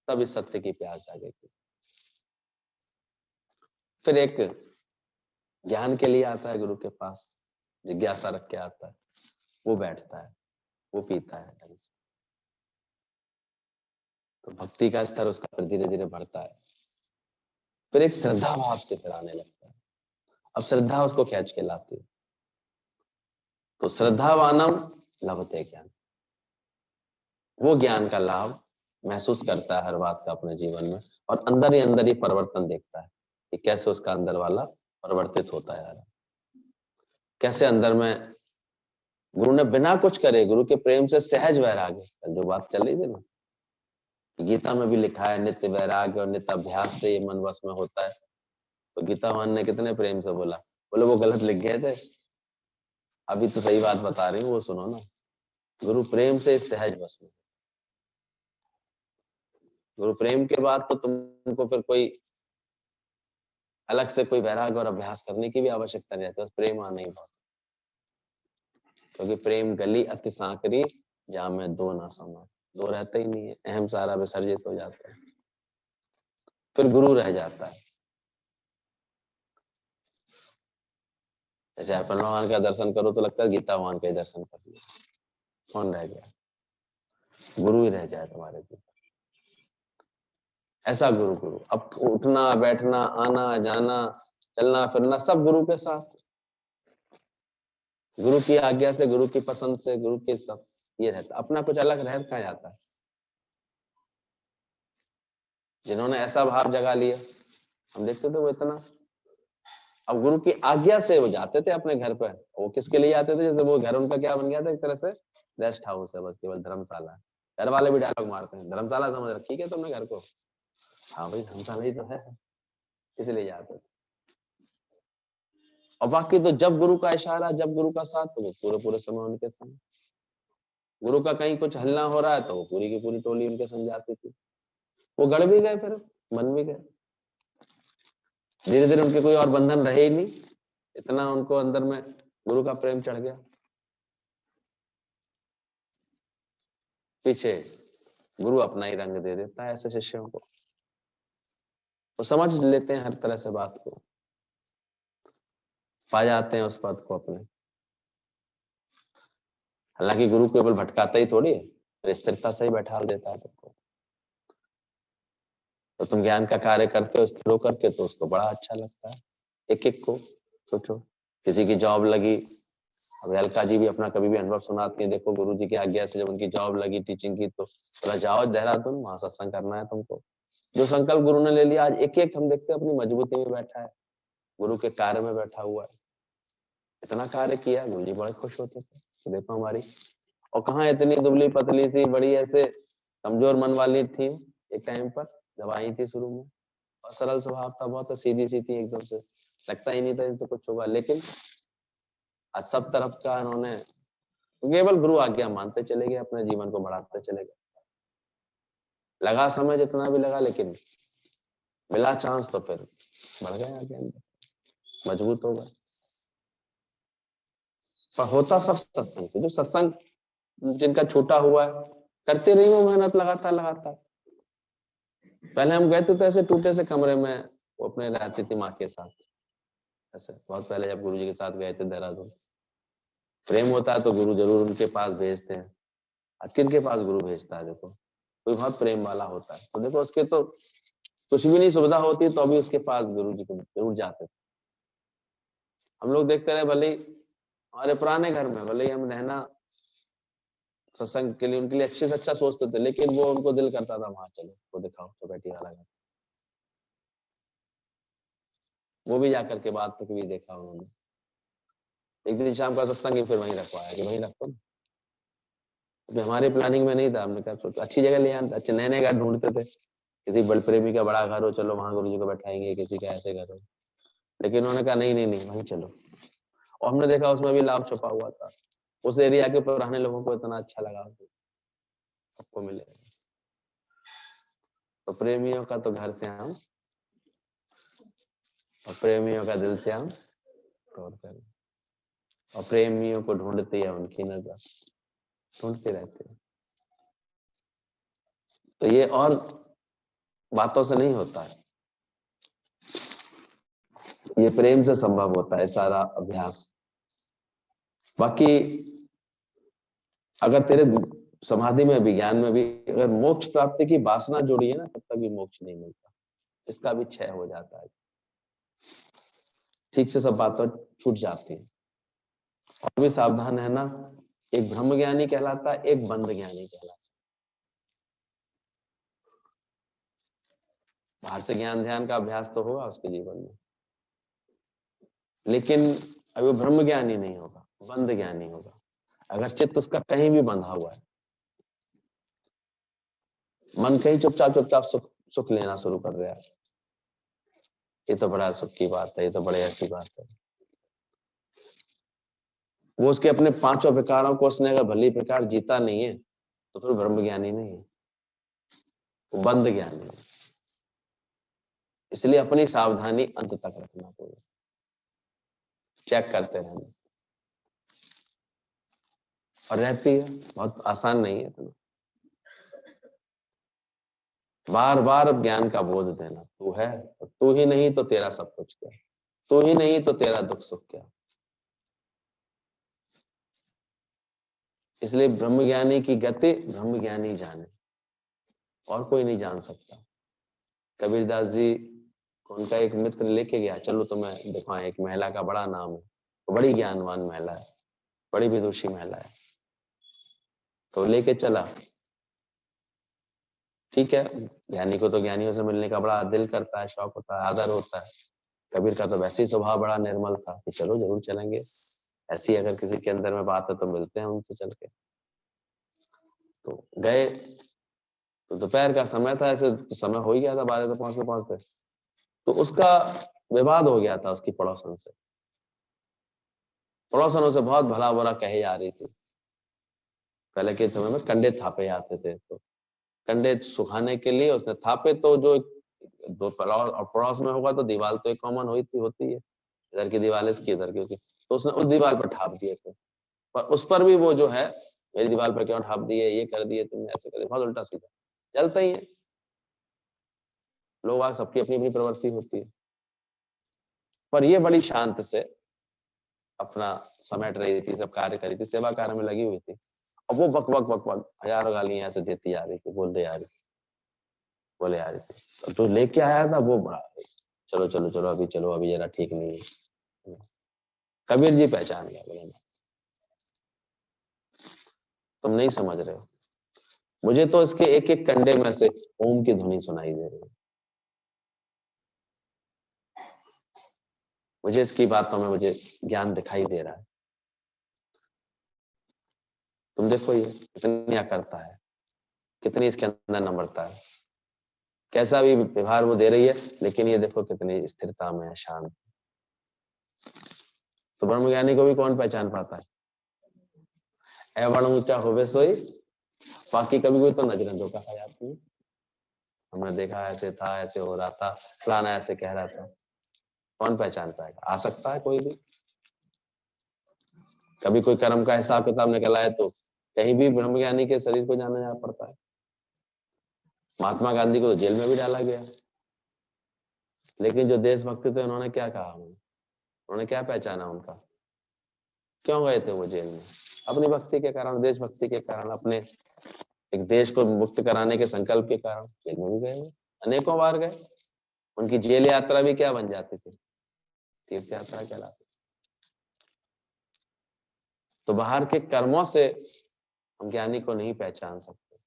तब इस सत्य की प्यास जागेगी। फिर एक ज्ञान के लिए आता है गुरु के पास, जिज्ञासा रख के आता है, वो बैठता है, वो पीता है ढंग से, तो भक्ति का स्तर उसका फिर धीरे धीरे बढ़ता है। फिर एक श्रद्धा भाव से फिर आने लगता है। अब श्रद्धा उसको खींच के लाती है, तो श्रद्धावानम लभते ज्ञान, वो ज्ञान का लाभ महसूस करता है हर बात का अपने जीवन में, और अंदर ही परिवर्तन देखता है कि कैसे उसका अंदर वाला परिवर्तित होता है यार। कैसे अंदर में गुरु ने बिना कुछ करे, गुरु के प्रेम से सहज वैराग्य, कल जो बात चल रही थी ना, गीता में भी लिखा है नित्य वैराग्य और नित्य अभ्यास से ये मन वश में होता है। तो गीतावान ने कितने प्रेम से बोला, बोले वो गलत लिख गए थे, अभी तो सही बात बता रही हूँ, वो सुनो ना। गुरु प्रेम से सहज वश में, गुरु प्रेम के बाद तो तुमको फिर कोई अलग से कोई वैराग्य और अभ्यास करने की भी आवश्यकता नहीं रहती, बस प्रेम आना ही बहुत। क्योंकि प्रेम गली अति सांकरी, जहां में दो ना समा, दो रहते ही नहीं है, अहम सारा विसर्जित हो जाता है, फिर गुरु रह जाता है। जैसे अपन भगवान का दर्शन करो तो लगता है गीता भगवान का दर्शन कर लिया, कौन रह गया, गुरु ही रह जाए तुम्हारे जीवन। ऐसा गुरु गुरु, अब उठना बैठना आना जाना चलना फिरना सब गुरु के साथ, गुरु की आज्ञा से, गुरु की पसंद से, गुरु के सब ये रहता, अपना कुछ अलग रह कहाँ जाता है। जिन्होंने ऐसा भाव जगा लिया, हम देखते थे वो इतना, अब गुरु की आज्ञा से वो जाते थे अपने घर पर। वो किसके लिए आते थे, जैसे वो घर उनका क्या बन गया था एक तरह से, रेस्ट हाउस है, बस केवल धर्मशाला है। घर वाले भी डायलॉग मारते हैं, धर्मशाला समझ रखी है तुमने घर को, हाँ भाई धर्मशाला ही तो है, इसलिए जाते थे। और बाकी तो जब गुरु का इशारा, जब गुरु का साथ, तो वो पूरे पूरे समय उनके संग। गुरु का कहीं कुछ हल्ला हो रहा है तो वो पूरी की पूरी टोली उनके संग जाती थी। वो गढ़ भी गए, फिर बन भी गए, धीरे धीरे उनके कोई और बंधन रहे ही नहीं, इतना उनको अंदर में गुरु का प्रेम चढ़ गया। पीछे गुरु अपना ही रंग दे देता है ऐसे शिष्यों को। वो समझ लेते हैं हर तरह से बात को, पा जाते हैं उस पद को अपने। हालांकि गुरु केवल भटकाता ही थोड़ी है, स्थिरता से ही बैठा देता है तुमको। तो तुम ज्ञान का कार्य करते हो स्थिर होकर के, तो उसको बड़ा अच्छा लगता है। एक एक को सोचो, किसी की जॉब लगी, अब अलका जी भी अपना कभी भी अनुभव सुनाती है, देखो गुरु जी की आज्ञा से जब उनकी जॉब लगी टीचिंग की, तो बोला जाओ देहरादून, वहां सत्संग करना है तुमको। जो संकल्प गुरु ने ले लिया, आज एक एक हम देखते हैं अपनी मजबूती में बैठा है, गुरु के कार्य में बैठा हुआ है। इतना कार्य किया, गुरु जी बड़े खुश होते थे। तो देखो हमारी, और कहाँ इतनी दुबली पतली सी बड़ी ऐसे कमजोर मन वाली थी एक टाइम पर जब आई थी शुरू में, और सरल स्वभाव था, बहुत सीधी सी थी, एकदम से लगता ही नहीं था इनसे कुछ होगा। लेकिन आज सब तरफ का इन्होंने केवल गुरु आज्ञा मानते चले गए, अपने जीवन को बढ़ाते चले गए। लगा समय जितना भी लगा, लेकिन मिला चांस तो फिर बढ़ गए आगे अंदर, मजबूत हो गए। पर होता सब सत्संग से, जो सत्संग जिनका छूटा हुआ है, करते नहीं वो मेहनत लगातार लगातार। पहले हम गए थे तो ऐसे टूटे से कमरे में वो अपने रहती थी माँ के साथ, ऐसे बहुत पहले जब गुरु जी के साथ गए थे देहरादून। प्रेम होता है तो गुरु जरूर उनके पास भेजते हैं। आज किनके पास गुरु भेजता है? देखो कोई बहुत प्रेम वाला होता है तो देखो उसके तो कुछ भी नहीं सुविधा होती, तो अभी उसके पास गुरु जी को जरूर जाते थे। हम लोग देखते रहे, भले हमारे पुराने घर में भले हम रहना सत्संग के लिए उनके लिए अच्छे से अच्छा सोचते थे, लेकिन वो उनको दिल करता था वहां चलो वो दिखाओ तो बैठी वाला घर, वो भी जाकर के बात तक भी देखा उन्होंने। एक दिन शाम का सत्संग फिर वहीं रखवाया कि वहीं रखो। तो हमारी प्लानिंग में नहीं था, हमने कहा सोचा अच्छी जगह ले आना, अच्छे नए नए घर ढूंढते थे, किसी बड़ प्रेमी का बड़ा घर हो चलो वहां गुरु जी को बैठाएंगे, किसी का ऐसे घर हो। लेकिन उन्होंने कहा नहीं नहीं नहीं वहीं चलो। और हमने देखा उसमें भी लाभ छुपा हुआ था। उस एरिया के पुराने लोगों को इतना अच्छा लगा, सबको मिले। तो प्रेमियों का तो घर से हम, और प्रेमियों का दिल से हम तोड़ते हैं, और प्रेमियों को ढूंढती है उनकी नजर, ढूंढते रहते हैं। तो ये और बातों से नहीं होता है, ये प्रेम से संभव होता है सारा अभ्यास। बाकी अगर तेरे समाधि में भी ज्ञान में भी अगर मोक्ष प्राप्ति की वासना जुड़ी है ना, तब तक भी मोक्ष नहीं मिलता, इसका भी क्षय हो जाता है, ठीक से सब बातें छूट जाती है। और भी सावधान है ना, एक ब्रह्म ज्ञानी कहलाता है, एक बंध ज्ञानी कहलाता है। बाहर से ज्ञान ध्यान का अभ्यास तो होगा उसके जीवन में, लेकिन अभी वो ब्रह्म ज्ञानी नहीं होगा, बंध ज्ञानी होगा। अगर चित्त उसका कहीं भी बंधा हुआ है, मन कहीं चुपचाप चुपचाप सुख सुख लेना शुरू कर रहा है, ये तो बड़ा सुख की बात है, ये तो बड़े अच्छी बात है। वो उसके अपने पांचों विकारों को उसने अगर भली प्रकार जीता नहीं है, तो फिर ब्रह्म ज्ञानी नहीं है, वो बंध ज्ञानी है। इसलिए अपनी सावधानी अंत तक रखना पड़ेगा, चेक करते रहना। और रहती है, बहुत आसान नहीं है इतना। बार बार ज्ञान का बोध देना, तू है, तू ही नहीं तो तेरा सब कुछ क्या, तू ही नहीं तो तेरा दुख सुख क्या। इसलिए ब्रह्मज्ञानी की गति ब्रह्मज्ञानी जाने, और कोई नहीं जान सकता। कबीरदास जी को उनका एक मित्र लेके गया, चलो तुम्हें दिखाएं, एक महिला का बड़ा नाम है, बड़ी ज्ञानवान महिला है, बड़ी विदुषी महिला है। तो लेके चला, ठीक है, ज्ञानी को तो ज्ञानियों से मिलने का बड़ा दिल करता है, शौक होता है, आदर होता है। कबीर का तो वैसे ही स्वभाव बड़ा निर्मल था कि चलो जरूर चलेंगे, ऐसी अगर किसी के अंदर में बात है तो मिलते हैं उनसे चल के। तो गए, तो दोपहर का समय था, ऐसे समय हो ही गया था 12 तक पहुंचते पहुंचते। तो उसका विवाद हो गया था उसकी पड़ोसन से, पड़ोसनों से बहुत भला बुरा कहे जा रही थी। पहले के समय में कंडे थापे आते थे, तो कंडे सुखाने के लिए उसने थापे, तो जो दो पड़ोस और पड़ोस में होगा तो दीवार तो एक कॉमन होती है, इधर की दीवार इसकी इधर की उसकी, तो उसने उस दीवार पर ठाप दिए थे। पर उस पर भी वो जो है, मेरी दीवार पर क्यों ठाप दिए, ये कर दिए तुमने, ऐसे कर दिए, बहुत उल्टा सीधा। जलते ही है। लोग आज सबकी अपनी अपनी प्रवृत्ति होती है, पर ये बड़ी शांत से अपना समेट रही थी, सब कार्य करी थी, सेवा कार्य में लगी हुई थी। अब वो बक बक बक बक हजारों गालियां ऐसे देती आ रही थी, बोलते आ रही थी, बोले आ रही थी। तो लेके आया था वो बड़ा, चलो चलो चलो अभी चलो, अभी जरा ठीक नहीं है। कबीर जी पहचान गया, बोले तुम नहीं समझ रहे हो, मुझे तो इसके एक एक कंडे में से ओम की ध्वनि सुनाई दे रही है, मुझे इसकी बातों में मुझे ज्ञान दिखाई दे रहा है। तुम देखो ये कितनी करता है, कितनी इसके अंदर नम्रता है, कैसा भी व्यवहार वो दे रही है, लेकिन ये देखो कितनी स्थिरता में है, शांत। तो ब्रह्मज्ञानी को भी कौन पहचान पाता है? एवं ऊंचा होवे सोई, बाकी कभी कोई तो नजरें धोखा खा जाती है। हमने देखा ऐसे था, ऐसे हो रहा था, फलाना ऐसे कह रहा था, कौन पहचान पाएगा? आ सकता है कोई भी, कभी कोई कर्म का हिसाब किताब निकला है तो कहीं भी ब्रह्मज्ञानी के शरीर को जाना जा पड़ता है। महात्मा गांधी को तो जेल में भी डाला गया, लेकिन जो देशभक्ति थे उन्होंने क्या कहा, उन्होंने क्या पहचाना उनका? क्यों गए थे वो जेल में? अपनी भक्ति के कारण, देशभक्ति के कारण, अपने एक देश को मुक्त कराने के संकल्प के कारण जेल में भी गए, अनेकों बार गए। उनकी जेल यात्रा भी क्या बन जाती थी? तीर्थ यात्रा कहलाती। तो बाहर के कर्मों से हम ज्ञानी को नहीं पहचान सकते,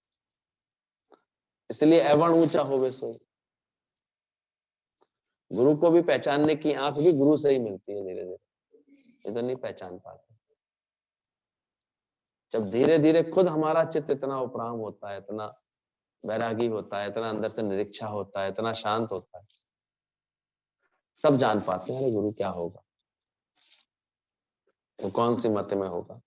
इसलिए एवं ऊंचा होवे सो। गुरु को भी पहचानने की आंख भी गुरु से ही मिलती है धीरे धीरे, ये तो नहीं पहचान पाते। जब धीरे धीरे खुद हमारा चित्त इतना उपराम होता है, इतना वैरागी होता है, इतना अंदर से निरीक्षा होता है, इतना शांत होता है, तब जान पाते हैं अरे गुरु क्या होगा, वो कौन सी मत में होगा।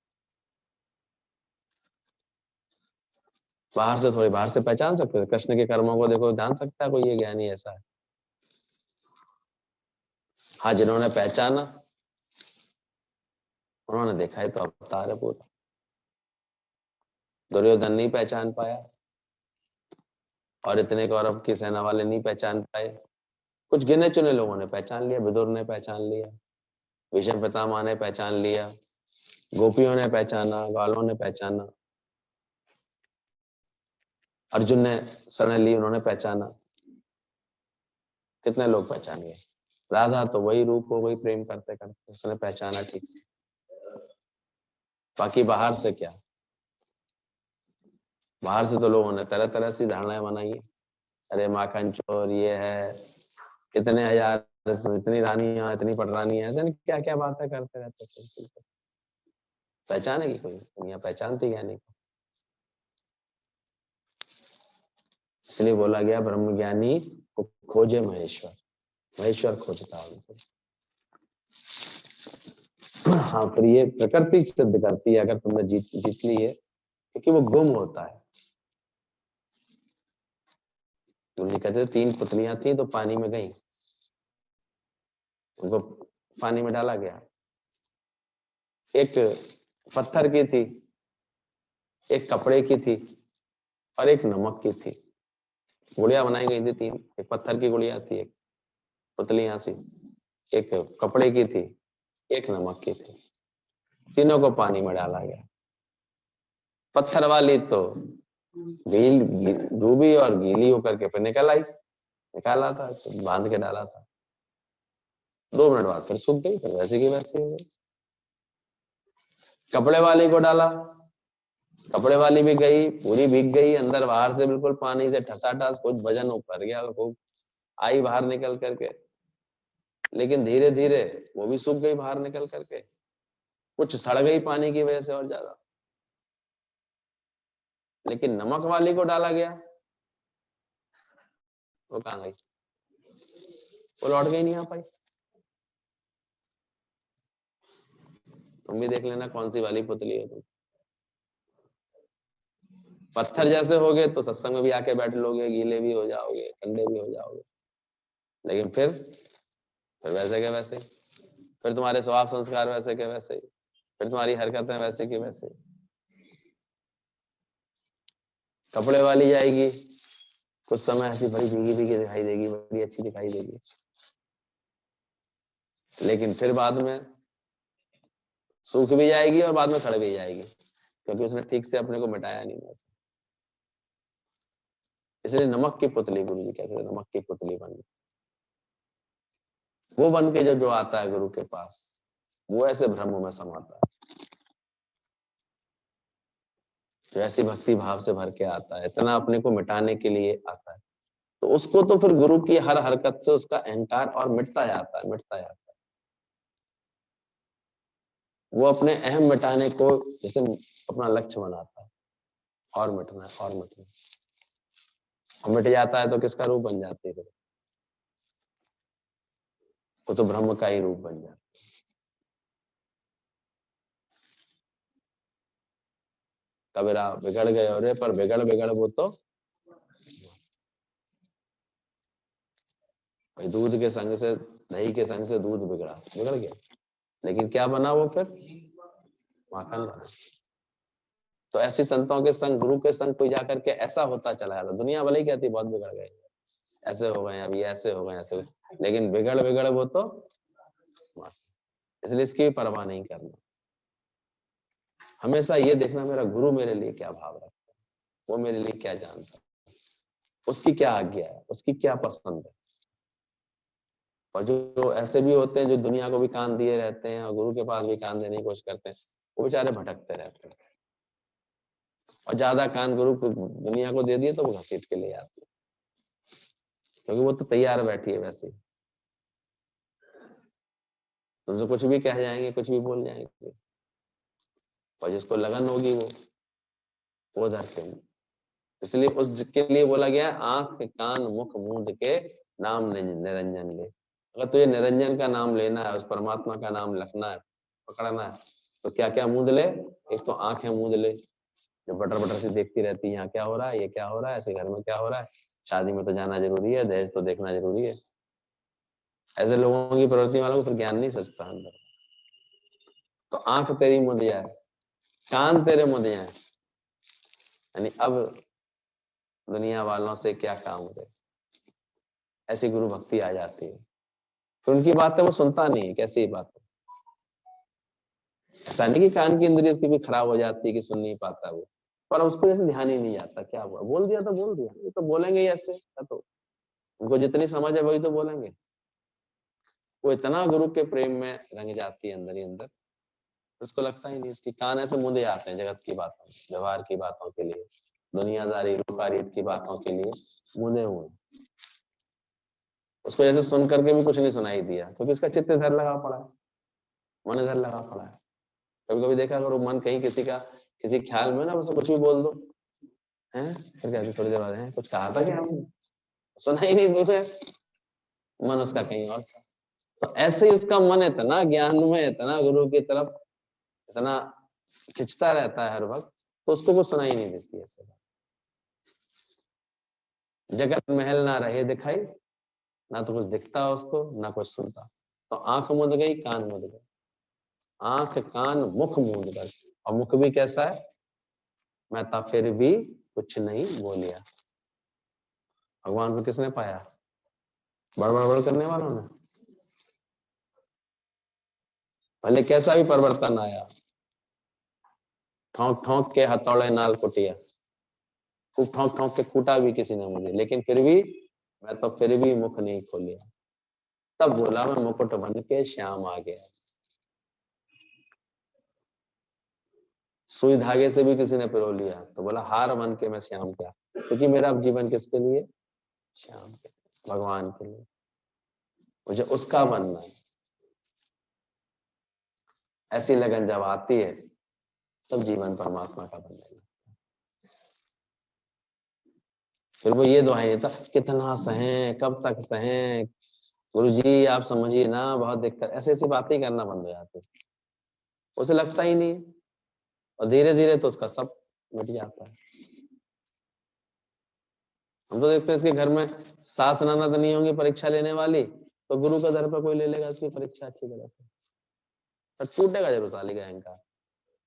बाहर से थोड़ी, बाहर से पहचान सकते हैं कृष्ण के कर्मों को, देखो जान सकता है कोई ये ज्ञानी ऐसा है। हाँ, जिन्होंने पहचाना उन्होंने देखा है तो अवतार है पूरा। दुर्योधन नहीं पहचान पाया, और इतने कौरव की सेना वाले नहीं पहचान पाए, कुछ गिने चुने लोगों ने पहचान लिया। विदुर ने पहचान लिया, भीष्म पितामह ने पहचान लिया, गोपियों ने पहचाना, ग्वालों ने पहचाना, अर्जुन ने शरण ली, उन्होंने पहचाना। कितने लोग पहचान गए? राधा तो वही रूप हो गई, प्रेम करते करते उसने पहचाना ठीक से। बाकी बाहर से क्या? बाहर से तो लोगों ने तरह तरह से धारणाएं बनाई है, अरे माखन चोर ये है, कितने हजार, इतनी रानियां, इतनी पटरानियां, ऐसे क्या क्या बातें करते रहते। पहचानेगी कोई? दुनिया पहचानती है नहीं। इसलिए बोला गया ब्रह्मज्ञानी को खोजे महेश्वर, महेश्वर खोजता है उनको। हाँ, पर ये प्रकृति सिद्ध करती है अगर तुमने जीत ली है, क्योंकि वो गुम होता है। गुरु जी कहते थे 3 पुतलियां थी तो पानी में गई, उनको पानी में डाला गया। एक पत्थर की थी, एक कपड़े की थी, और एक नमक की थी। गुड़िया बनाई गई थी 3, एक पत्थर की गुड़िया थी, एक पुतलियां सी, एक कपड़े की थी, एक नमक की थी। तीनों को पानी में डाला गया। पत्थर वाली तो डूबी और गीली होकर के फिर निकल आई, निकाला था तो बांध के डाला था, 2 मिनट बाद फिर सूख गई, फिर वैसे की वैसे हो गई। कपड़े वाली को डाला, कपड़े वाली भी गई, पूरी भीग गई, अंदर बाहर से बिल्कुल पानी से ठसाठस, कुछ वजन ऊपर गया, खूब आई बाहर निकल करके, लेकिन धीरे धीरे वो भी सूख गई बाहर निकल करके, कुछ सड़ गई पानी की वजह से और ज्यादा। लेकिन नमक वाली को डाला गया, वो कहां गई? वो लौट गई, नहीं आ पाई। तुम भी देख लेना कौन सी वाली पुतली हो तुम। पत्थर जैसे हो गए तो सत्संग में भी आके बैठ लोगे, गीले भी हो जाओगे, ठंडे भी हो जाओगे, लेकिन फिर वैसे के वैसे, फिर तुम्हारे स्वभाव संस्कार वैसे के वैसे, फिर तुम्हारी हरकतें वैसे की वैसे। कपड़े वाली जाएगी, कुछ समय ऐसी बड़ी भीगी भीगी दिखाई देगी, बड़ी अच्छी दिखाई देगी, लेकिन फिर बाद में सूख भी जाएगी और बाद में सड़ भी जाएगी, क्योंकि उसने ठीक से अपने को मिटाया नहीं वैसे। इसलिए नमक की पुतली, गुरु जी कहते हैं नमक की पुतली बन, वो बन के जो आता है गुरु के पास, वो ऐसे ब्रह्म में समाता है, जो ऐसी भक्ति भाव से भर के आता है, इतना अपने को मिटाने के लिए आता है, तो उसको तो फिर गुरु की हर हरकत से उसका अहंकार और मिटता जाता है, मिटता जाता है। वो अपने अहम मिटाने को जैसे अपना लक्ष्य बनाता है, और मिटना है और मिटना है, और मिट जाता है तो किसका रूप बन जाती है? वो तो ब्रह्म का ही रूप बन जाता है। कबीरा बिगड़ गए और पर बिगड़ बिगड़ वो तो भाई, दूध के संग से, दही के संग से दूध बिगड़ा, बिगड़ गया, लेकिन क्या बना वो फिर? माखन बना। तो ऐसे संतों के संग, गुरु के संग कोई जाकर के ऐसा होता चला जाता, दुनिया भले ही कहती बहुत बिगड़ गए, ऐसे हो गए, अभी ऐसे हो गए, ऐसे हो गए, लेकिन बिगड़ बिगड़ वो तो माखन। इसलिए इसकी परवाह नहीं करना, हमेशा ये देखना मेरा गुरु मेरे लिए क्या भाव रखता है, वो मेरे लिए क्या जानता है, उसकी क्या आज्ञा है, उसकी क्या पसंद है। और जो ऐसे भी होते हैं जो दुनिया को भी कान दिए रहते हैं और गुरु के पास भी कान देने की कोशिश करते हैं, वो बेचारे भटकते रहते हैं, और ज्यादा कान गुरु को, दुनिया को दे दिए तो वो घसीट के ले आती है, क्योंकि वो तो तैयार बैठी है वैसे ही, तुमसे कुछ भी कह जाएंगे, कुछ भी बोल जाएंगे, और जिसको लगन होगी वो धर के। इसलिए उसके लिए बोला गया आंख कान मुख मूंद के नाम निरंजन ले। अगर तुझे निरंजन का नाम लेना है, उस परमात्मा का नाम रखना है, पकड़ना है, तो क्या क्या मूंद ले? एक तो आंखें मूंद ले, जो बटर बटर से देखती रहती है, यहाँ क्या हो रहा है, ये क्या हो रहा है, ऐसे घर में क्या हो रहा है, शादी में तो जाना जरूरी है, दहेज तो देखना जरूरी है। ऐसे लोगों की प्रवृत्ति वालों को फिर ज्ञान नहीं सचता अंदर। तो आंख तेरी मुद जाए, कान तेरे मुद जाए, यानी अब दुनिया वालों से क्या काम है, ऐसी गुरु भक्ति आ जाती है। फिर उनकी बातें वो सुनता नहीं है, कैसी बात है। ऐसा नहीं कि कान की इंद्रिय उसकी भी खराब हो जाती है कि सुन नहीं पाता वो, पर उसको जैसे ध्यान ही नहीं जाता, क्या हुआ, बोल दिया तो बोल दिया, ये तो बोलेंगे ही ऐसे, तो उनको जितनी समझ है वही तो बोलेंगे। वो इतना गुरु के प्रेम में रंग जाती है अंदर ही अंदर, उसको लगता ही नहीं, इसकी कान ऐसे मुंदे आते हैं जगत की बातों, व्यवहार की बातों के लिए, दुनियादारी रूपारीत की बातों के लिए मुंदे हुए। उसको जैसे सुन करके भी कुछ नहीं सुनाई दिया, क्योंकि उसका चित्त इधर लगा पड़ा है, मन इधर लगा पड़ा है। कभी कभी देखा अगर वो मन कहीं किसी का, किसी ख्याल में ना, उसको कुछ भी बोल दो, हैं फिर कहते थोड़ी देर बाद, हैं कुछ कहा था क्या हमने, सुना ही नहीं तुझे, मन उसका कहीं और था। तो ऐसे ही उसका मन इतना ज्ञान में, इतना गुरु की तरफ इतना खिंचता रहता है हर वक्त, तो उसको कुछ सुनाई नहीं देती ऐसे। जगत महल ना रहे दिखाई, ना तो कुछ दिखता उसको, ना कुछ सुनता। तो आंख मुंद गई, कान मुंद गई, आंख कान मुख मूंद कर, और मुख भी कैसा है? मैं तो फिर भी कुछ नहीं बोलिया। भगवान को किसने पाया? बड़बड़ करने वालों ने। भले कैसा भी परिवर्तन आया, ठोंक ठोंक के हथौड़े नाल कुटिया, खूब ठोंक ठोंक के कूटा भी किसी ने मुझे, लेकिन फिर भी मैं तो फिर भी मुख नहीं खोलिया। तब बोला मैं मुकुट बन के श्याम आ गया। सुई धागे से भी किसी ने पिरो लिया तो बोला हार बन के मैं श्याम क्या, क्योंकि मेरा अब जीवन किसके लिए? श्याम के, भगवान के लिए, मुझे उसका बनना है। ऐसी लगन जब आती है तब जीवन परमात्मा का बन जाएगा। फिर वो ये दुआई देता, कितना सहें, कब तक सहें, गुरुजी आप समझिए ना, बहुत दिक्कत, ऐसी ऐसी बातें ही करना बंद हो जाती है, उसे लगता ही नहीं, और धीरे धीरे तो उसका सब मिट जाता है। हम तो देखते हैं इसके घर में सास ननद नहीं होंगी परीक्षा लेने वाली, तो गुरु का दर पर कोई ले लेगा इसकी परीक्षा अच्छी तरह से, पर टूटेगा जरूर साली का अहंकार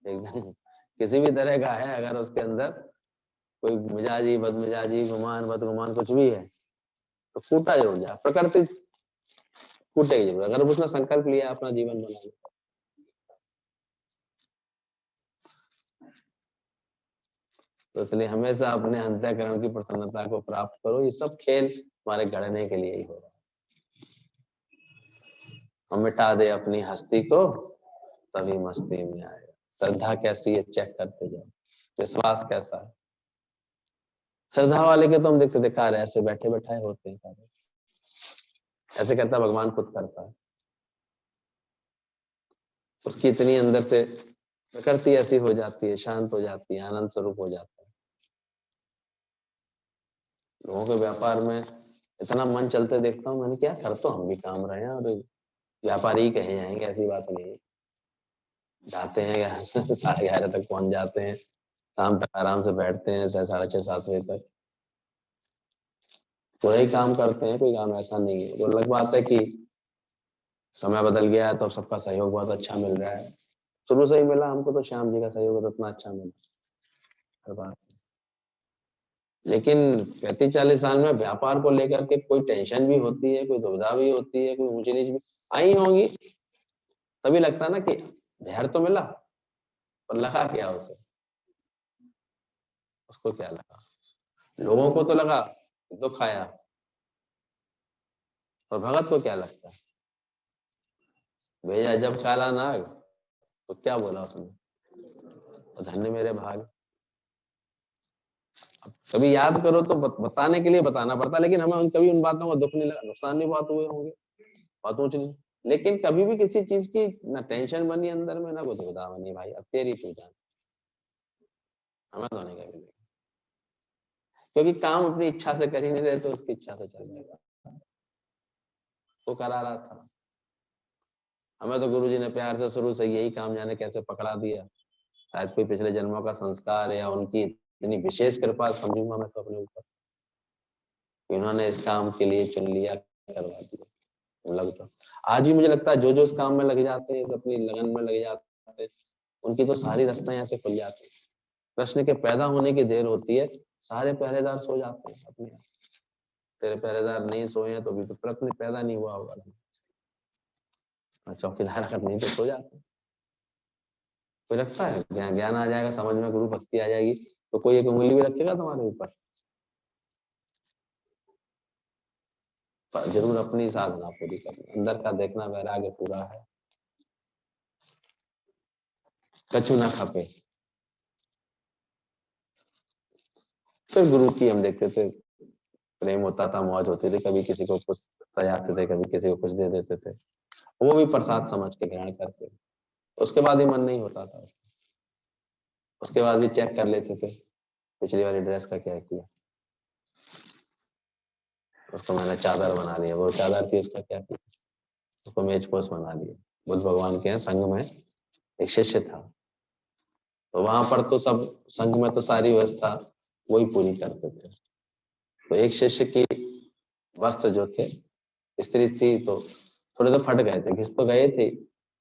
एकदम। किसी भी तरह का है अगर उसके अंदर कोई मिजाजी, बदमिजाजी, गुमान, बदगुमान कुछ भी है तो फूटा जरूर जाए, प्रकृति फूटेगी जरूर अगर उसने संकल्प लिया अपना जीवन बनाने। तो इसलिए हमेशा अपने अंतःकरण की प्रसन्नता को प्राप्त करो। ये सब खेल हमारे गढ़ने के लिए ही हो रहा है। हम मिटा दे अपनी हस्ती को तभी मस्ती में आएगा। श्रद्धा कैसी है चेक करते जाओ, विश्वास कैसा है। श्रद्धा वाले के तो हम देखते कार ऐसे बैठे बैठाए होते हैं सारे, ऐसे करता भगवान खुद करता है। उसकी इतनी अंदर से प्रकृति ऐसी हो जाती है, शांत हो जाती है, आनंद स्वरूप हो जाता है। लोगों के व्यापार में इतना मन चलते देखता हूँ मैंने, क्या कर तो हम भी काम रहे हैं और व्यापारी ही कहे जाएंगे, ऐसी बात नहीं है। जाते हैं 11:30 तक पहुंच जाते हैं, शाम तक आराम से बैठते हैं 6:30-7 बजे तक, पूरा ही काम करते हैं। कोई काम ऐसा नहीं है। वो अलग बात है कि समय बदल गया है तो सबका सहयोग बहुत अच्छा मिल रहा है। शुरू से ही मिला हमको तो, श्याम जी का सहयोग तो इतना अच्छा मिला हर बात। लेकिन 35-40 साल में व्यापार को लेकर के कोई टेंशन भी होती है, कोई दुविधा भी होती है, कोई ऊंची नीच भी आई होंगी, तभी लगता है ना कि धैर्य तो मिला और लगा क्या उसे, उसको क्या लगा। लोगों को तो लगा दुख आया, और भगत को क्या लगता है, भेजा जब काला नाग तो क्या बोला उसने, तो धन्य मेरे भाग। कभी याद करो तो बताने के लिए बताना पड़ता, लेकिन हमें कभी उन बातों का दुख नहीं लगा, नुकसान भी बहुत हुए होंगे, बहुत ऊंच नहीं, लेकिन कभी भी किसी चीज की ना टेंशन बनी अंदर में, ना कुछ दुविधा बनी, भाई अब तेरी तू जान, हमें तो नहीं कभी। क्योंकि काम अपनी इच्छा से कर ही नहीं रहे तो उसकी इच्छा से चल जाएगा, वो करा रहा था। हमें तो गुरुजी ने प्यार से शुरू से यही काम जाने कैसे पकड़ा दिया, शायद कोई पिछले जन्मों का संस्कार या उनकी इतनी विशेष कृपा समझूंगा मैं तो अपने ऊपर, इन्होंने इस काम के लिए चुन लिया, करवा दिया। लगता आज भी मुझे लगता है जो जो इस काम में लग जाते हैं, अपनी लगन में लग जाते हैं, उनकी तो सारी रास्ताएं ऐसे खुल जाती है। कृष्ण के पैदा होने की देर होती है, सारे पहरेदार सो जाते हैं अपने आप। तेरे पहरेदार नहीं सोए हैं तो अभी तो प्रश्न पैदा नहीं हुआ होगा, चौकीदार अगर नहीं तो सो जाते। कोई रखता है ज्ञान आ जाएगा, समझ में गुरु भक्ति आ जाएगी तो कोई एक उंगली भी रखेगा तुम्हारे ऊपर? जरूर अपनी साधना पूरी करनी, अंदर का देखना वैराग्य पूरा है, कछु ना खपे। फिर गुरु की हम देखते थे, प्रेम होता था, मौज होती थी, कभी किसी को कुछ सजाते थे, कभी किसी को कुछ दे देते थे, वो भी प्रसाद समझ के ग्रहण करते। उसके बाद ही मन नहीं होता था, उसके बाद भी चेक कर लेते थे पिछली वाली ड्रेस का क्या किया, उसको मैंने चादर बना लिया, वो चादर थी उसका क्या किया, उसको मेज पोस्ट बना लिया। बुद्ध भगवान के संग में एक शिष्य था, तो वहां पर तो सब संघ में तो सारी व्यवस्था वही पूरी करते थे। तो एक शिष्य की वस्त्र जो थे, स्त्री थी तो थोड़े तो फट गए थे, घिस तो गए थे,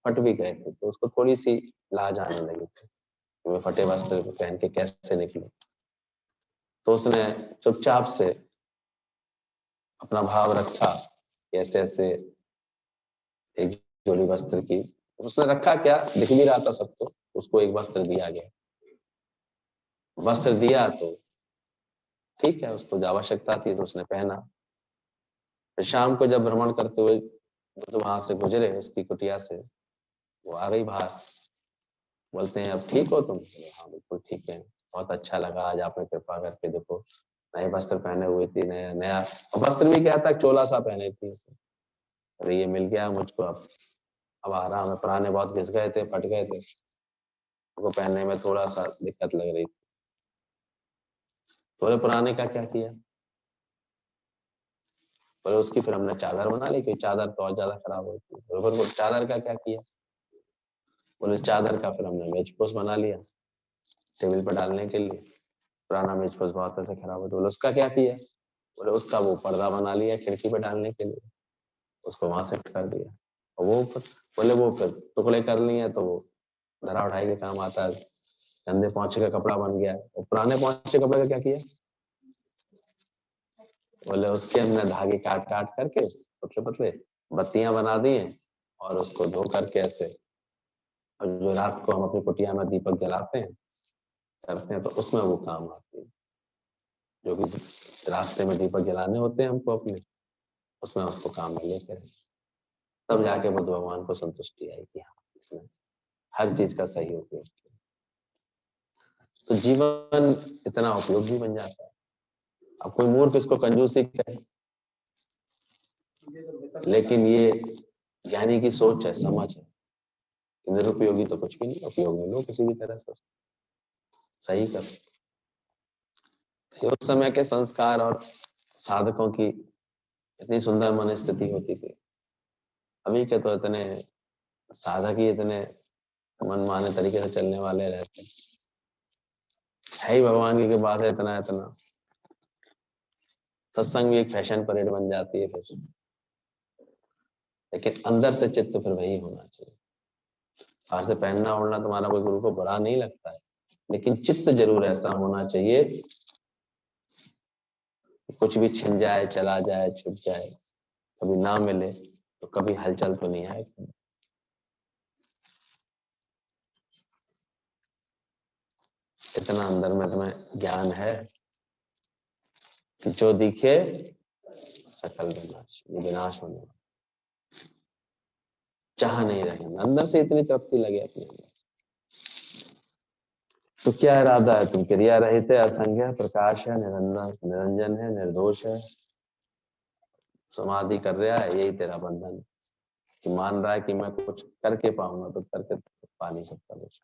फट भी गए थे, तो उसको थोड़ी सी लाज आने लगी थी, मैं फटे वस्त्र पहन के कैसे निकलूं। तो उसने चुपचाप से अपना भाव रखा, कैसे ऐसे एक जोड़ी वस्त्र की, उसने रखा क्या, दिख भी रहा था सबको, उसको एक वस्त्र दिया गया। वस्त्र दिया तो ठीक है, उसको जो आवश्यकता थी तो उसने पहना। फिर शाम को जब भ्रमण करते हुए तो वहां से गुजरे उसकी कुटिया से, वो आ गई बाहर, बोलते हैं अब ठीक हो तुम? हाँ बिल्कुल ठीक है, बहुत अच्छा लगा आज आपने कृपा करके, देखो नए वस्त्र पहने हुए थी, नया नया वस्त्र भी क्या था, चोला सा पहने थी, अरे ये मिल गया मुझको, अब आराम है, पुराने बहुत घिस गए थे, फट गए थे, उनको पहनने में थोड़ा सा दिक्कत लग रही थी। थोड़े पुराने का क्या किया, बोले उसकी फिर हमने चादर बना ली, क्योंकि चादर तो और ज्यादा खराब होती है। बोले चादर का क्या किया, बोले चादर का फिर हमने मेजपोश बना लिया टेबल पर डालने के लिए, पुराना मेजपोश बहुत ऐसे खराब होता। बोले उसका क्या किया, बोले उसका वो पर्दा बना लिया खिड़की पे डालने के लिए, उसको वहां सेट कर दिया। और वो बोले वो फिर टुकड़े कर लिए तो वो धरा उठाई के काम आता है, गंदे पोंछे का कपड़ा बन गया है। और पुराने पोंछे कपड़े का क्या किया? बोले उसके हमने धागे काट काट करके पतले पतले बत्तियां बना दी हैं और उसको धो करके ऐसे, और जो रात को हम अपनी कुटिया में दीपक जलाते हैं करते हैं, तो उसमें वो काम आती है। जो भी रास्ते में दीपक जलाने होते हैं हमको अपने, उसमें उसको काम में लेते हैं। तब जाके बुद्ध भगवान को संतुष्टि आई कि हाँ, इसने हर चीज का सही उपयोग किया। तो जीवन इतना उपयोगी बन जाता है। अब कोई मूर्ख इसको कंजूसी कहे, लेकिन ये ज्ञानी की सोच है, समझ है। निरुपयोगी तो कुछ भी नहीं, उपयोगी लो किसी भी तरह से सही कर। उस समय के संस्कार और साधकों की इतनी सुंदर मन स्थिति होती थी। अभी के तो इतने साधक ही इतने मनमाने तरीके से चलने वाले रहते हैं। है ही भगवान की बात है, इतना इतना सत्संग भी एक फैशन परेड बन जाती है फिर। लेकिन अंदर से चित्त फिर वही होना चाहिए। बाहर से पहनना ओढ़ना तुम्हारा कोई गुरु को बुरा नहीं लगता है, लेकिन चित्त जरूर ऐसा होना चाहिए कि कुछ भी छिन जाए, चला जाए, छूट जाए, कभी ना मिले तो कभी हलचल तो नहीं आएगी। इतना अंदर में तुम्हें ज्ञान है कि जो दिखे सकल विनाश, ये विनाश होने वाला, चाह नहीं रहे, अंदर से इतनी तृप्ति लगे अपने अंदर। तो क्या इरादा है? तुम क्रिया रहित है, असंज्ञ प्रकाश है, निरंजन है, निर्दोष है, समाधि कर रहा है, यही तेरा बंधन है। कि मान रहा है कि मैं कुछ करके पाऊंगा, तो करके पा नहीं सकता कुछ।